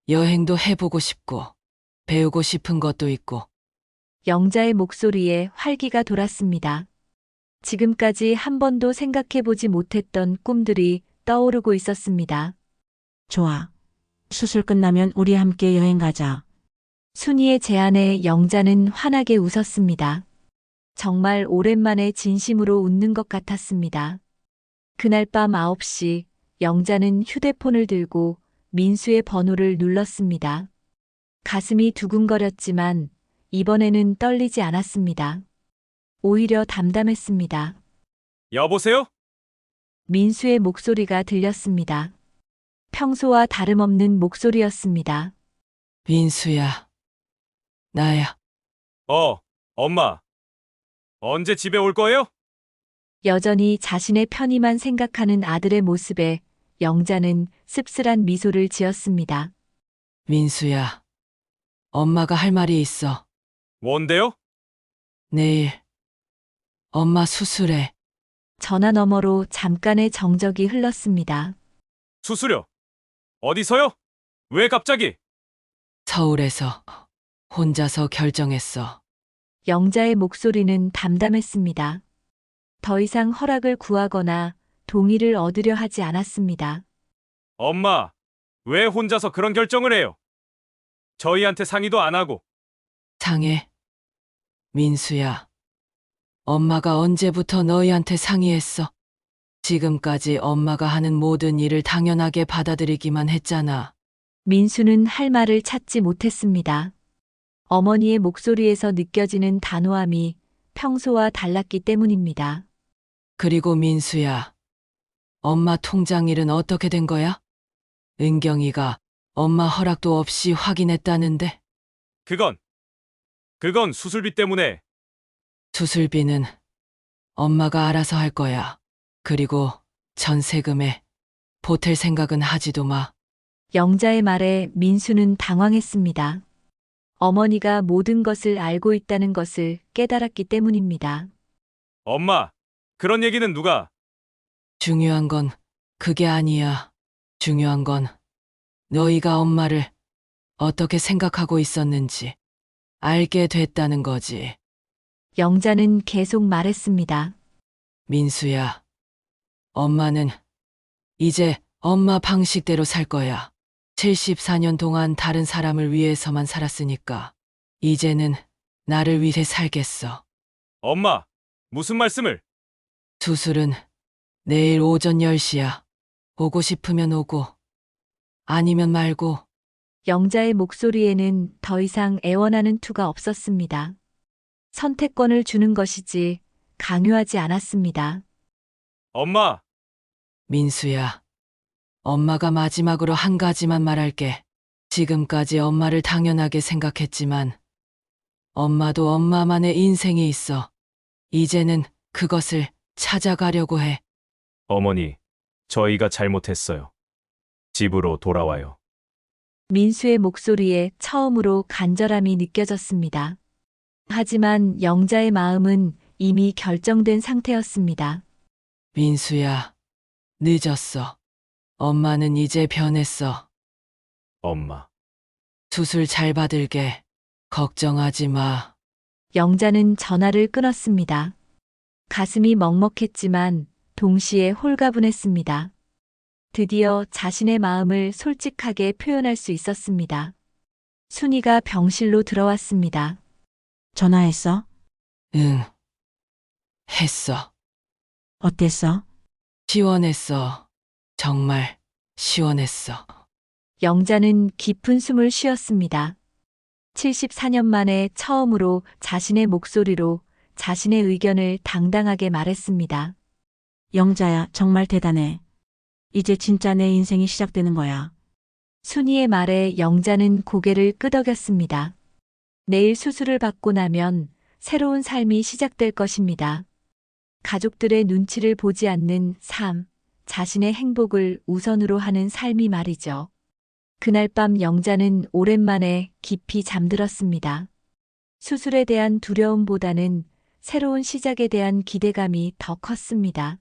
여행도 해보고 싶고, 배우고 싶은 것도 있고, 영자의 목소리에 활기가 돌았습니다. 지금까지 한 번도 생각해보지 못했던 꿈들이 떠오르고 있었습니다. 좋아. 수술 끝나면 우리 함께 여행 가자. 순이의 제안에 영자는 환하게 웃었습니다. 정말 오랜만에 진심으로 웃는 것 같았습니다. 그날 밤 9시 영자는 휴대폰을 들고 민수의 번호를 눌렀습니다. 가슴이 두근거렸지만 이번에는 떨리지 않았습니다. 오히려 담담했습니다. 여보세요? 민수의 목소리가 들렸습니다. 평소와 다름없는 목소리였습니다. 민수야, 나야. 엄마. 언제 집에 올 거예요? 여전히 자신의 편의만 생각하는 아들의 모습에 영자는 씁쓸한 미소를 지었습니다. 민수야, 엄마가 할 말이 있어. 뭔데요? 내일, 엄마 수술해. 전화 너머로 잠깐의 정적이 흘렀습니다. 수수료. 어디서요? 왜 갑자기? 서울에서 혼자서 결정했어. 영자의 목소리는 담담했습니다. 더 이상 허락을 구하거나 동의를 얻으려 하지 않았습니다. 엄마, 왜 혼자서 그런 결정을 해요? 저희한테 상의도 안 하고. 상해. 민수야, 엄마가 언제부터 너희한테 상의했어? 지금까지 엄마가 하는 모든 일을 당연하게 받아들이기만 했잖아. 민수는 할 말을 찾지 못했습니다. 어머니의 목소리에서 느껴지는 단호함이 평소와 달랐기 때문입니다. 그리고 민수야, 엄마 통장 일은 어떻게 된 거야? 은경이가 엄마 허락도 없이 확인했다는데 그건 수술비 때문에. 수술비는 엄마가 알아서 할 거야. 그리고 전세금에 보탤 생각은 하지도 마. 영자의 말에 민수는 당황했습니다. 어머니가 모든 것을 알고 있다는 것을 깨달았기 때문입니다. 엄마, 그런 얘기는 누가? 중요한 건 그게 아니야. 중요한 건 너희가 엄마를 어떻게 생각하고 있었는지 알게 됐다는 거지. 영자는 계속 말했습니다. 민수야, 엄마는 이제 엄마 방식대로 살 거야. 74년 동안 다른 사람을 위해서만 살았으니까 이제는 나를 위해 살겠어. 엄마, 무슨 말씀을? 수술은 내일 오전 10시야. 오고 싶으면 오고 아니면 말고. 영자의 목소리에는 더 이상 애원하는 투가 없었습니다. 선택권을 주는 것이지 강요하지 않았습니다. 엄마, 민수야, 엄마가 마지막으로 한 가지만 말할게. 지금까지 엄마를 당연하게 생각했지만 엄마도 엄마만의 인생이 있어. 이제는 그것을 찾아가려고 해. 어머니, 저희가 잘못했어요. 집으로 돌아와요. 민수의 목소리에 처음으로 간절함이 느껴졌습니다. 하지만 영자의 마음은 이미 결정된 상태였습니다. 민수야, 늦었어. 엄마는 이제 변했어. 엄마, 수술 잘 받을게. 걱정하지 마. 영자는 전화를 끊었습니다. 가슴이 먹먹했지만 동시에 홀가분했습니다. 드디어 자신의 마음을 솔직하게 표현할 수 있었습니다. 순이가 병실로 들어왔습니다. 전화했어? 응. 했어. 어땠어? 시원했어. 정말 시원했어. 영자는 깊은 숨을 쉬었습니다. 74년 만에 처음으로 자신의 목소리로 자신의 의견을 당당하게 말했습니다. 영자야, 정말 대단해. 이제 진짜 내 인생이 시작되는 거야. 순이의 말에 영자는 고개를 끄덕였습니다. 내일 수술을 받고 나면 새로운 삶이 시작될 것입니다. 가족들의 눈치를 보지 않는 삶, 자신의 행복을 우선으로 하는 삶이 말이죠. 그날 밤 영자는 오랜만에 깊이 잠들었습니다. 수술에 대한 두려움보다는 새로운 시작에 대한 기대감이 더 컸습니다.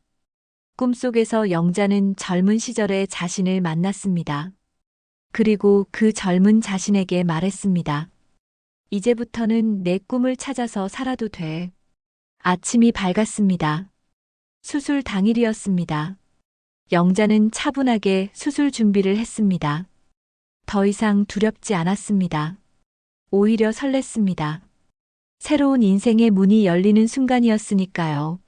꿈속에서 영자는 젊은 시절의 자신을 만났습니다. 그리고 그 젊은 자신에게 말했습니다. 이제부터는 내 꿈을 찾아서 살아도 돼. 아침이 밝았습니다. 수술 당일이었습니다. 영자는 차분하게 수술 준비를 했습니다. 더 이상 두렵지 않았습니다. 오히려 설렜습니다. 새로운 인생의 문이 열리는 순간이었으니까요.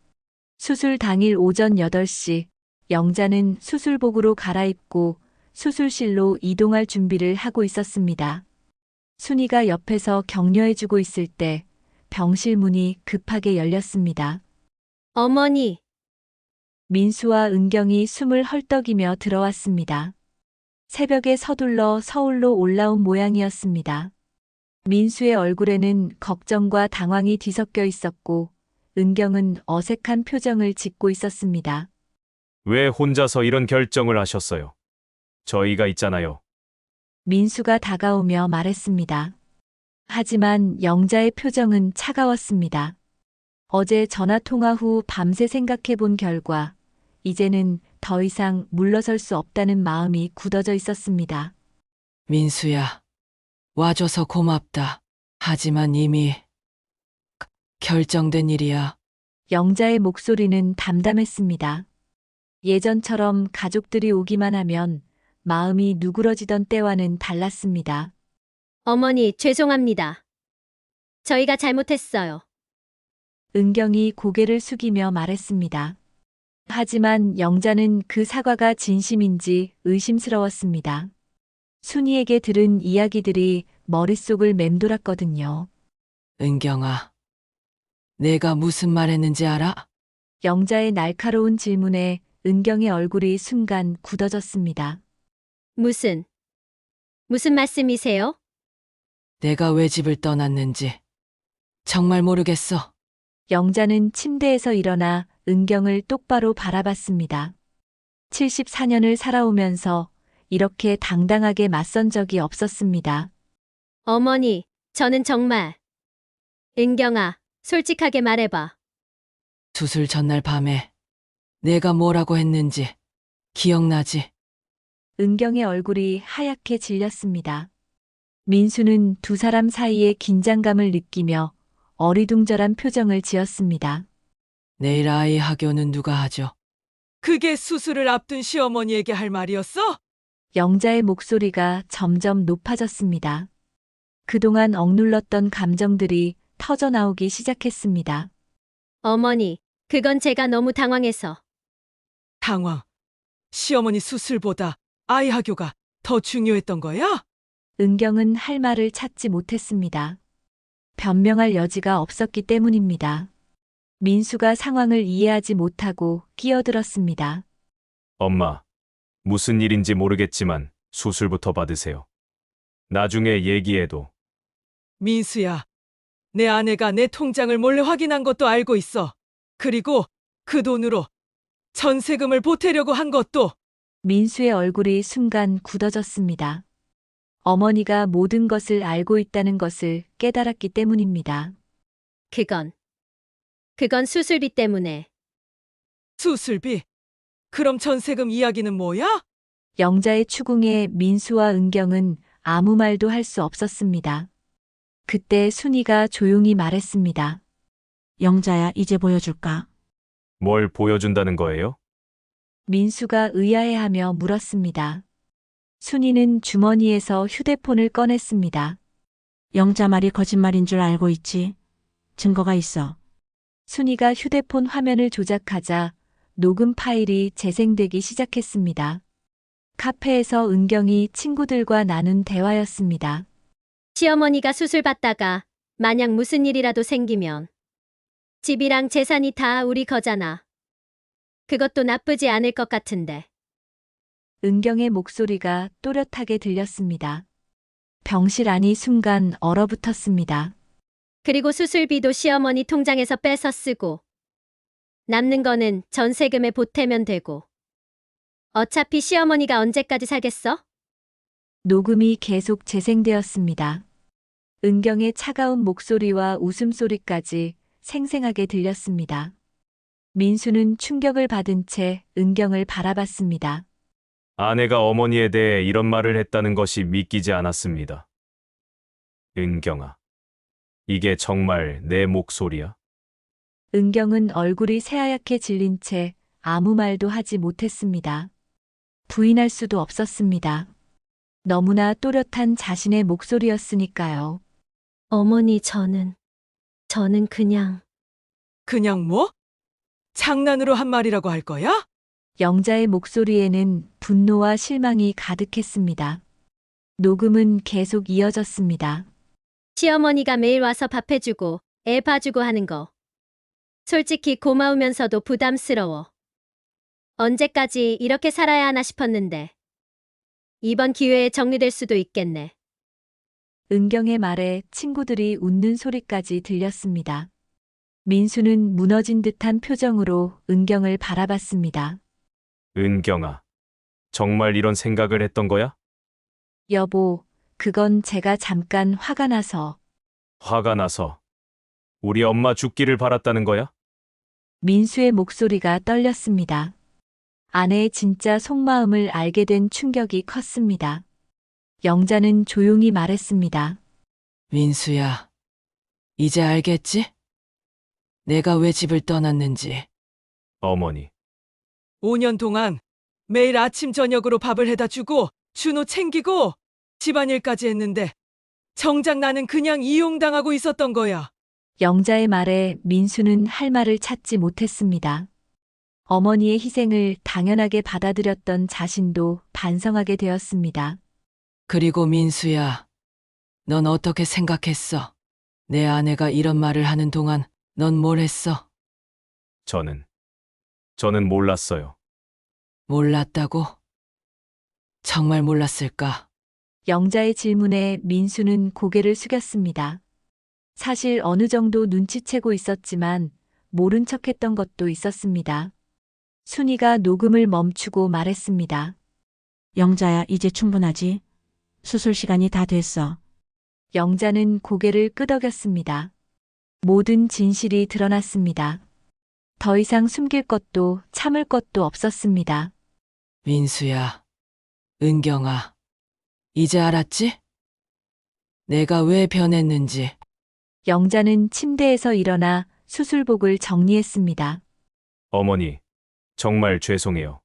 수술 당일 오전 8시, 영자는 수술복으로 갈아입고 수술실로 이동할 준비를 하고 있었습니다. 순이가 옆에서 격려해주고 있을 때 병실 문이 급하게 열렸습니다. 어머니, 민수와 은경이 숨을 헐떡이며 들어왔습니다. 새벽에 서둘러 서울로 올라온 모양이었습니다. 민수의 얼굴에는 걱정과 당황이 뒤섞여 있었고 은경은 어색한 표정을 짓고 있었습니다. 왜 혼자서 이런 결정을 하셨어요? 저희가 있잖아요. 민수가 다가오며 말했습니다. 하지만 영자의 표정은 차가웠습니다. 어제 전화 통화 후 밤새 생각해 본 결과 이제는 더 이상 물러설 수 없다는 마음이 굳어져 있었습니다. 민수야, 와줘서 고맙다. 하지만 이미 결정된 일이야. 영자의 목소리는 담담했습니다. 예전처럼 가족들이 오기만 하면 마음이 누그러지던 때와는 달랐습니다. 어머니, 죄송합니다. 저희가 잘못했어요. 은경이 고개를 숙이며 말했습니다. 하지만 영자는 그 사과가 진심인지 의심스러웠습니다. 순이에게 들은 이야기들이 머릿속을 맴돌았거든요. 은경아, 내가 무슨 말 했는지 알아? 영자의 날카로운 질문에 은경의 얼굴이 순간 굳어졌습니다. 무슨 말씀이세요? 내가 왜 집을 떠났는지 정말 모르겠어. 영자는 침대에서 일어나 은경을 똑바로 바라봤습니다. 74년을 살아오면서 이렇게 당당하게 맞선 적이 없었습니다. 어머니, 저는 정말. 은경아, 솔직하게 말해봐. 수술 전날 밤에 내가 뭐라고 했는지 기억나지? 은경의 얼굴이 하얗게 질렸습니다. 민수는 두 사람 사이의 긴장감을 느끼며 어리둥절한 표정을 지었습니다. 내일 아이 학교는 누가 하죠? 그게 수술을 앞둔 시어머니에게 할 말이었어? 영자의 목소리가 점점 높아졌습니다. 그동안 억눌렀던 감정들이 터져나오기 시작했습니다. 어머니, 그건 제가 너무 당황해서. 당황. 시어머니 수술보다 아이 학교가 더 중요했던 거야? 은경은 할 말을 찾지 못했습니다. 변명할 여지가 없었기 때문입니다. 민수가 상황을 이해하지 못하고 끼어들었습니다. 엄마, 무슨 일인지 모르겠지만 수술부터 받으세요. 나중에 얘기해도. 민수야, 내 아내가 내 통장을 몰래 확인한 것도 알고 있어. 그리고 그 돈으로 전세금을 보태려고 한 것도. 민수의 얼굴이 순간 굳어졌습니다. 어머니가 모든 것을 알고 있다는 것을 깨달았기 때문입니다. 그건 수술비 때문에. 수술비? 그럼 전세금 이야기는 뭐야? 영자의 추궁에 민수와 은경은 아무 말도 할 수 없었습니다. 그때 순이가 조용히 말했습니다. 영자야, 이제 보여줄까? 뭘 보여준다는 거예요? 민수가 의아해하며 물었습니다. 순이는 주머니에서 휴대폰을 꺼냈습니다. 영자 말이 거짓말인 줄 알고 있지? 증거가 있어. 순이가 휴대폰 화면을 조작하자 녹음 파일이 재생되기 시작했습니다. 카페에서 은경이 친구들과 나눈 대화였습니다. 시어머니가 수술 받다가 만약 무슨 일이라도 생기면 집이랑 재산이 다 우리 거잖아. 그것도 나쁘지 않을 것 같은데. 은경의 목소리가 또렷하게 들렸습니다. 병실 안이 순간 얼어붙었습니다. 그리고 수술비도 시어머니 통장에서 빼서 쓰고 남는 거는 전세금에 보태면 되고. 어차피 시어머니가 언제까지 살겠어? 녹음이 계속 재생되었습니다. 은경의 차가운 목소리와 웃음소리까지 생생하게 들렸습니다. 민수는 충격을 받은 채 은경을 바라봤습니다. 아내가 어머니에 대해 이런 말을 했다는 것이 믿기지 않았습니다. 은경아, 이게 정말 내 목소리야? 은경은 얼굴이 새하얗게 질린 채 아무 말도 하지 못했습니다. 부인할 수도 없었습니다. 너무나 또렷한 자신의 목소리였으니까요. 어머니, 저는 그냥. 그냥 뭐? 장난으로 한 말이라고 할 거야? 영자의 목소리에는 분노와 실망이 가득했습니다. 녹음은 계속 이어졌습니다. 시어머니가 매일 와서 밥 해주고 애 봐주고 하는 거. 솔직히 고마우면서도 부담스러워. 언제까지 이렇게 살아야 하나 싶었는데. 이번 기회에 정리될 수도 있겠네. 은경의 말에 친구들이 웃는 소리까지 들렸습니다. 민수는 무너진 듯한 표정으로 은경을 바라봤습니다. 은경아, 정말 이런 생각을 했던 거야? 여보, 그건 제가 잠깐 화가 나서. 화가 나서 우리 엄마 죽기를 바랐다는 거야? 민수의 목소리가 떨렸습니다. 아내의 진짜 속마음을 알게 된 충격이 컸습니다. 영자는 조용히 말했습니다. 민수야, 이제 알겠지? 내가 왜 집을 떠났는지. 어머니, 5년 동안 매일 아침 저녁으로 밥을 해다 주고 준호 챙기고 집안일까지 했는데 정작 나는 그냥 이용당하고 있었던 거야. 영자의 말에 민수는 할 말을 찾지 못했습니다. 어머니의 희생을 당연하게 받아들였던 자신도 반성하게 되었습니다. 그리고 민수야, 넌 어떻게 생각했어? 내 아내가 이런 말을 하는 동안 넌 뭘 했어? 저는 몰랐어요. 몰랐다고? 정말 몰랐을까? 영자의 질문에 민수는 고개를 숙였습니다. 사실 어느 정도 눈치채고 있었지만 모른 척했던 것도 있었습니다. 순이가 녹음을 멈추고 말했습니다. 영자야, 이제 충분하지? 수술 시간이 다 됐어. 영자는 고개를 끄덕였습니다. 모든 진실이 드러났습니다. 더 이상 숨길 것도 참을 것도 없었습니다. 민수야, 은경아, 이제 알았지? 내가 왜 변했는지. 영자는 침대에서 일어나 수술복을 정리했습니다. 어머니, 정말 죄송해요.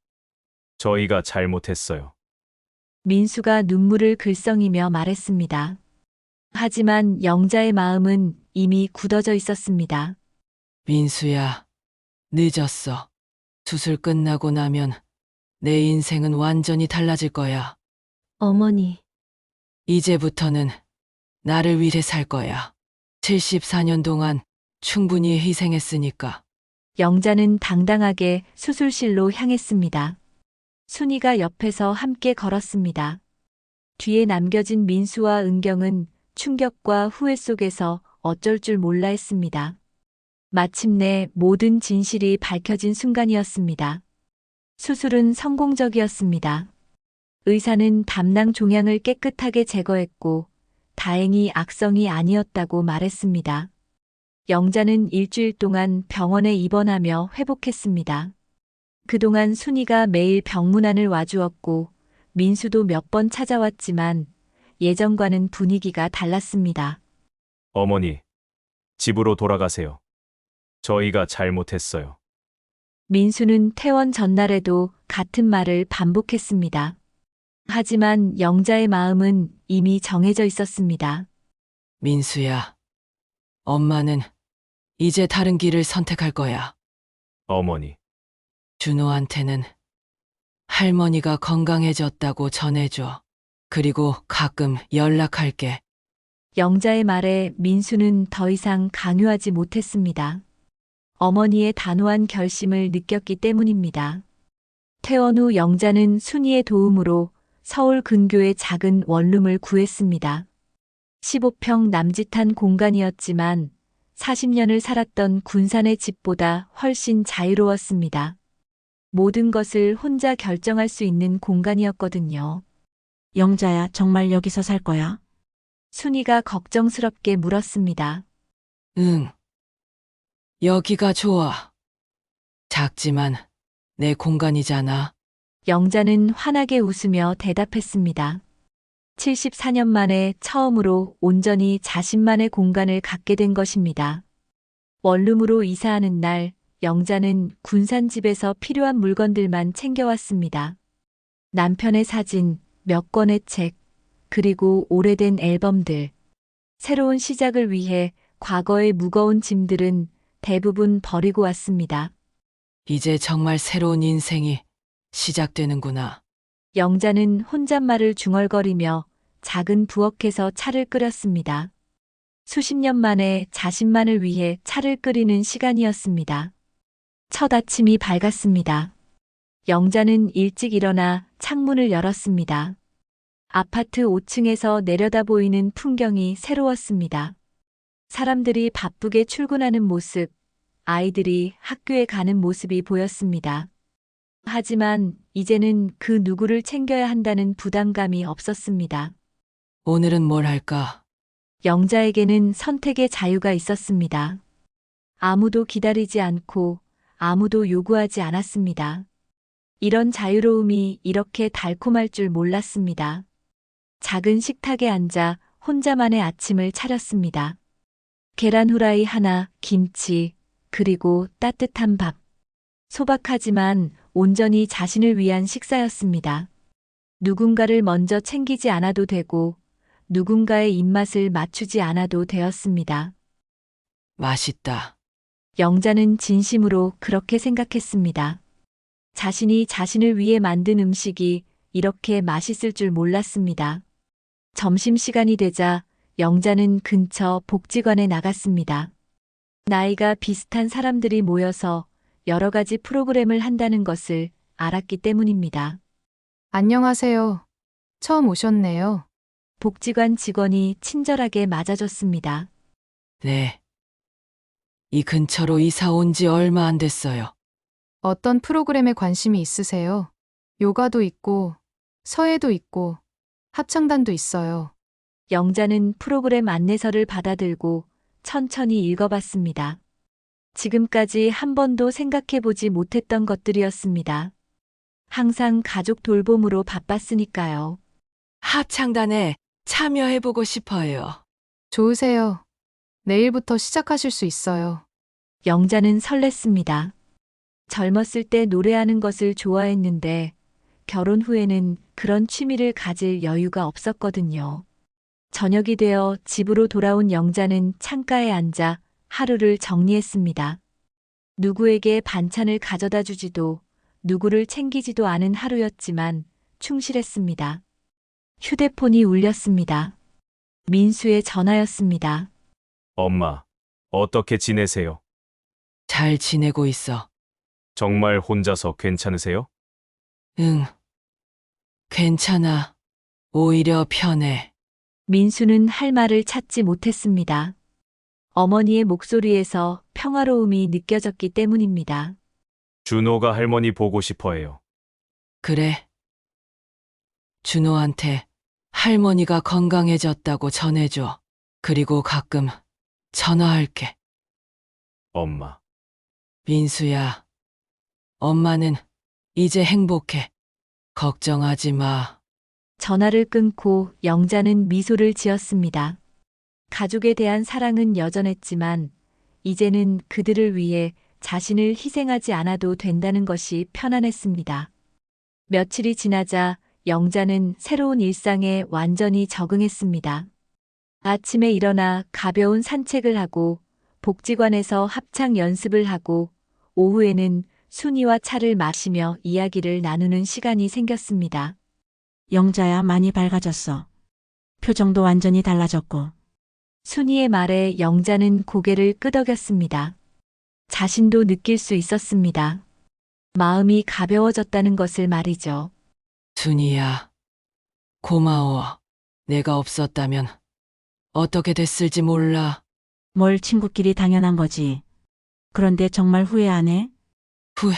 저희가 잘못했어요. 민수가 눈물을 글썽이며 말했습니다. 하지만 영자의 마음은 이미 굳어져 있었습니다. 민수야, 늦었어. 수술 끝나고 나면 내 인생은 완전히 달라질 거야. 어머니, 이제부터는 나를 위해 살 거야. 74년 동안 충분히 희생했으니까. 영자는 당당하게 수술실로 향했습니다. 순이가 옆에서 함께 걸었습니다. 뒤에 남겨진 민수와 은경은 충격과 후회 속에서 어쩔 줄 몰라 했습니다. 마침내 모든 진실이 밝혀진 순간이었습니다. 수술은 성공적이었습니다. 의사는 담낭 종양을 깨끗하게 제거했고 다행히 악성이 아니었다고 말했습니다. 영자는 일주일 동안 병원에 입원하며 회복했습니다. 그동안 순이가 매일 병문안을 와주었고 민수도 몇 번 찾아왔지만 예전과는 분위기가 달랐습니다. 어머니, 집으로 돌아가세요. 저희가 잘못했어요. 민수는 퇴원 전날에도 같은 말을 반복했습니다. 하지만 영자의 마음은 이미 정해져 있었습니다. 민수야, 엄마는 이제 다른 길을 선택할 거야. 어머니, 준호한테는 할머니가 건강해졌다고 전해줘. 그리고 가끔 연락할게. 영자의 말에 민수는 더 이상 강요하지 못했습니다. 어머니의 단호한 결심을 느꼈기 때문입니다. 퇴원 후 영자는 순이의 도움으로 서울 근교의 작은 원룸을 구했습니다. 15평 남짓한 공간이었지만 40년을 살았던 군산의 집보다 훨씬 자유로웠습니다. 모든 것을 혼자 결정할 수 있는 공간이었거든요. 영자야, 정말 여기서 살 거야? 순이가 걱정스럽게 물었습니다. 응. 여기가 좋아. 작지만 내 공간이잖아. 영자는 환하게 웃으며 대답했습니다. 74년 만에 처음으로 온전히 자신만의 공간을 갖게 된 것입니다. 원룸으로 이사하는 날, 영자는 군산집에서 필요한 물건들만 챙겨왔습니다. 남편의 사진, 몇 권의 책, 그리고 오래된 앨범들. 새로운 시작을 위해 과거의 무거운 짐들은 대부분 버리고 왔습니다. 이제 정말 새로운 인생이 시작되는구나. 영자는 혼잣말을 중얼거리며 작은 부엌에서 차를 끓였습니다. 수십 년 만에 자신만을 위해 차를 끓이는 시간이었습니다. 첫 아침이 밝았습니다. 영자는 일찍 일어나 창문을 열었습니다. 아파트 5층에서 내려다 보이는 풍경이 새로웠습니다. 사람들이 바쁘게 출근하는 모습, 아이들이 학교에 가는 모습이 보였습니다. 하지만 이제는 그 누구를 챙겨야 한다는 부담감이 없었습니다. 오늘은 뭘 할까? 영자에게는 선택의 자유가 있었습니다. 아무도 기다리지 않고 아무도 요구하지 않았습니다. 이런 자유로움이 이렇게 달콤할 줄 몰랐습니다. 작은 식탁에 앉아 혼자만의 아침을 차렸습니다. 계란 후라이 하나, 김치, 그리고 따뜻한 밥. 소박하지만 온전히 자신을 위한 식사였습니다. 누군가를 먼저 챙기지 않아도 되고 누군가의 입맛을 맞추지 않아도 되었습니다. 맛있다. 영자는 진심으로 그렇게 생각했습니다. 자신이 자신을 위해 만든 음식이 이렇게 맛있을 줄 몰랐습니다. 점심시간이 되자 영자는 근처 복지관에 나갔습니다. 나이가 비슷한 사람들이 모여서 여러 가지 프로그램을 한다는 것을 알았기 때문입니다. 안녕하세요. 처음 오셨네요. 복지관 직원이 친절하게 맞아줬습니다. 네. 이 근처로 이사 온 지 얼마 안 됐어요. 어떤 프로그램에 관심이 있으세요? 요가도 있고, 서예도 있고, 합창단도 있어요. 영자는 프로그램 안내서를 받아들고 천천히 읽어봤습니다. 지금까지 한 번도 생각해보지 못했던 것들이었습니다. 항상 가족 돌봄으로 바빴으니까요. 합창단에 참여해보고 싶어요. 좋으세요. 내일부터 시작하실 수 있어요. 영자는 설렜습니다. 젊었을 때 노래하는 것을 좋아했는데 결혼 후에는 그런 취미를 가질 여유가 없었거든요. 저녁이 되어 집으로 돌아온 영자는 창가에 앉아 하루를 정리했습니다. 누구에게 반찬을 가져다 주지도 누구를 챙기지도 않은 하루였지만 충실했습니다. 휴대폰이 울렸습니다. 민수의 전화였습니다. 엄마, 어떻게 지내세요? 잘 지내고 있어. 정말 혼자서 괜찮으세요? 응. 괜찮아. 오히려 편해. 민수는 할 말을 찾지 못했습니다. 어머니의 목소리에서 평화로움이 느껴졌기 때문입니다. 준호가 할머니 보고 싶어 해요. 그래. 준호한테 할머니가 건강해졌다고 전해줘. 그리고 가끔 전화할게. 엄마, 민수야. 엄마는 이제 행복해. 걱정하지 마. 전화를 끊고 영자는 미소를 지었습니다. 가족에 대한 사랑은 여전했지만 이제는 그들을 위해 자신을 희생하지 않아도 된다는 것이 편안했습니다. 며칠이 지나자 영자는 새로운 일상에 완전히 적응했습니다. 아침에 일어나 가벼운 산책을 하고 복지관에서 합창 연습을 하고 오후에는 순이와 차를 마시며 이야기를 나누는 시간이 생겼습니다. 영자야, 많이 밝아졌어. 표정도 완전히 달라졌고. 순이의 말에 영자는 고개를 끄덕였습니다. 자신도 느낄 수 있었습니다. 마음이 가벼워졌다는 것을 말이죠. 순이야. 고마워. 내가 없었다면 어떻게 됐을지 몰라. 뭘 친구끼리 당연한 거지. 그런데 정말 후회 안 해? 후회.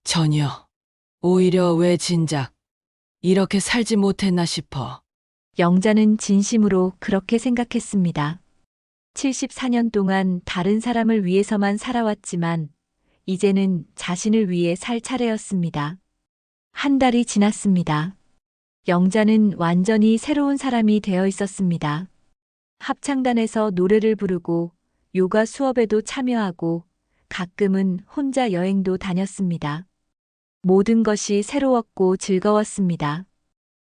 전혀. 오히려 왜 진작 이렇게 살지 못했나 싶어. 영자는 진심으로 그렇게 생각했습니다. 74년 동안 다른 사람을 위해서만 살아왔지만 이제는 자신을 위해 살 차례였습니다. 한 달이 지났습니다. 영자는 완전히 새로운 사람이 되어 있었습니다. 합창단에서 노래를 부르고 요가 수업에도 참여하고 가끔은 혼자 여행도 다녔습니다. 모든 것이 새로웠고 즐거웠습니다.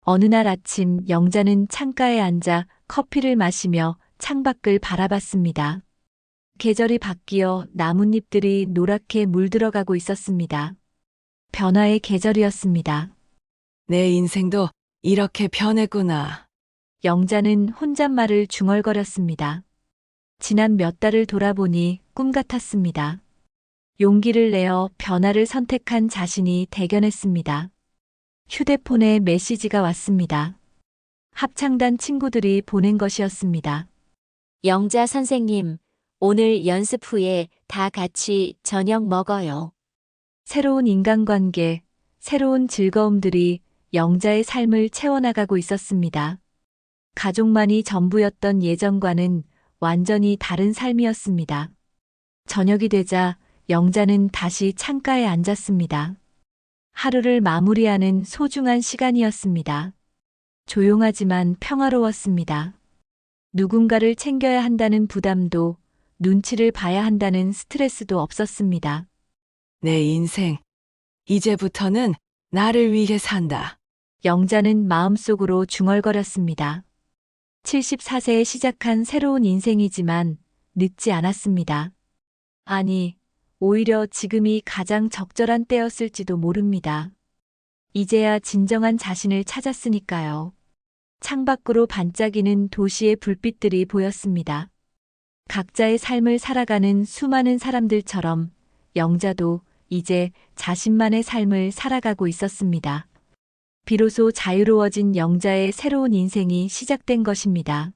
어느 날 아침 영자는 창가에 앉아 커피를 마시며 창밖을 바라봤습니다. 계절이 바뀌어 나뭇잎들이 노랗게 물들어가고 있었습니다. 변화의 계절이었습니다. 내 인생도 이렇게 변했구나. 영자는 혼잣말을 중얼거렸습니다. 지난 몇 달을 돌아보니 꿈 같았습니다. 용기를 내어 변화를 선택한 자신이 대견했습니다. 휴대폰에 메시지가 왔습니다. 합창단 친구들이 보낸 것이었습니다. 영자 선생님, 오늘 연습 후에 다 같이 저녁 먹어요. 새로운 인간관계, 새로운 즐거움들이 영자의 삶을 채워나가고 있었습니다. 가족만이 전부였던 예전과는 완전히 다른 삶이었습니다. 저녁이 되자 영자는 다시 창가에 앉았습니다. 하루를 마무리하는 소중한 시간이었습니다. 조용하지만 평화로웠습니다. 누군가를 챙겨야 한다는 부담도 눈치를 봐야 한다는 스트레스도 없었습니다. 내 인생. 이제부터는 나를 위해 산다. 영자는 마음속으로 중얼거렸습니다. 74세에 시작한 새로운 인생이지만 늦지 않았습니다. 아니, 오히려 지금이 가장 적절한 때였을지도 모릅니다. 이제야 진정한 자신을 찾았으니까요. 창밖으로 반짝이는 도시의 불빛들이 보였습니다. 각자의 삶을 살아가는 수많은 사람들처럼 영자도 이제 자신만의 삶을 살아가고 있었습니다. 비로소 자유로워진 영자의 새로운 인생이 시작된 것입니다.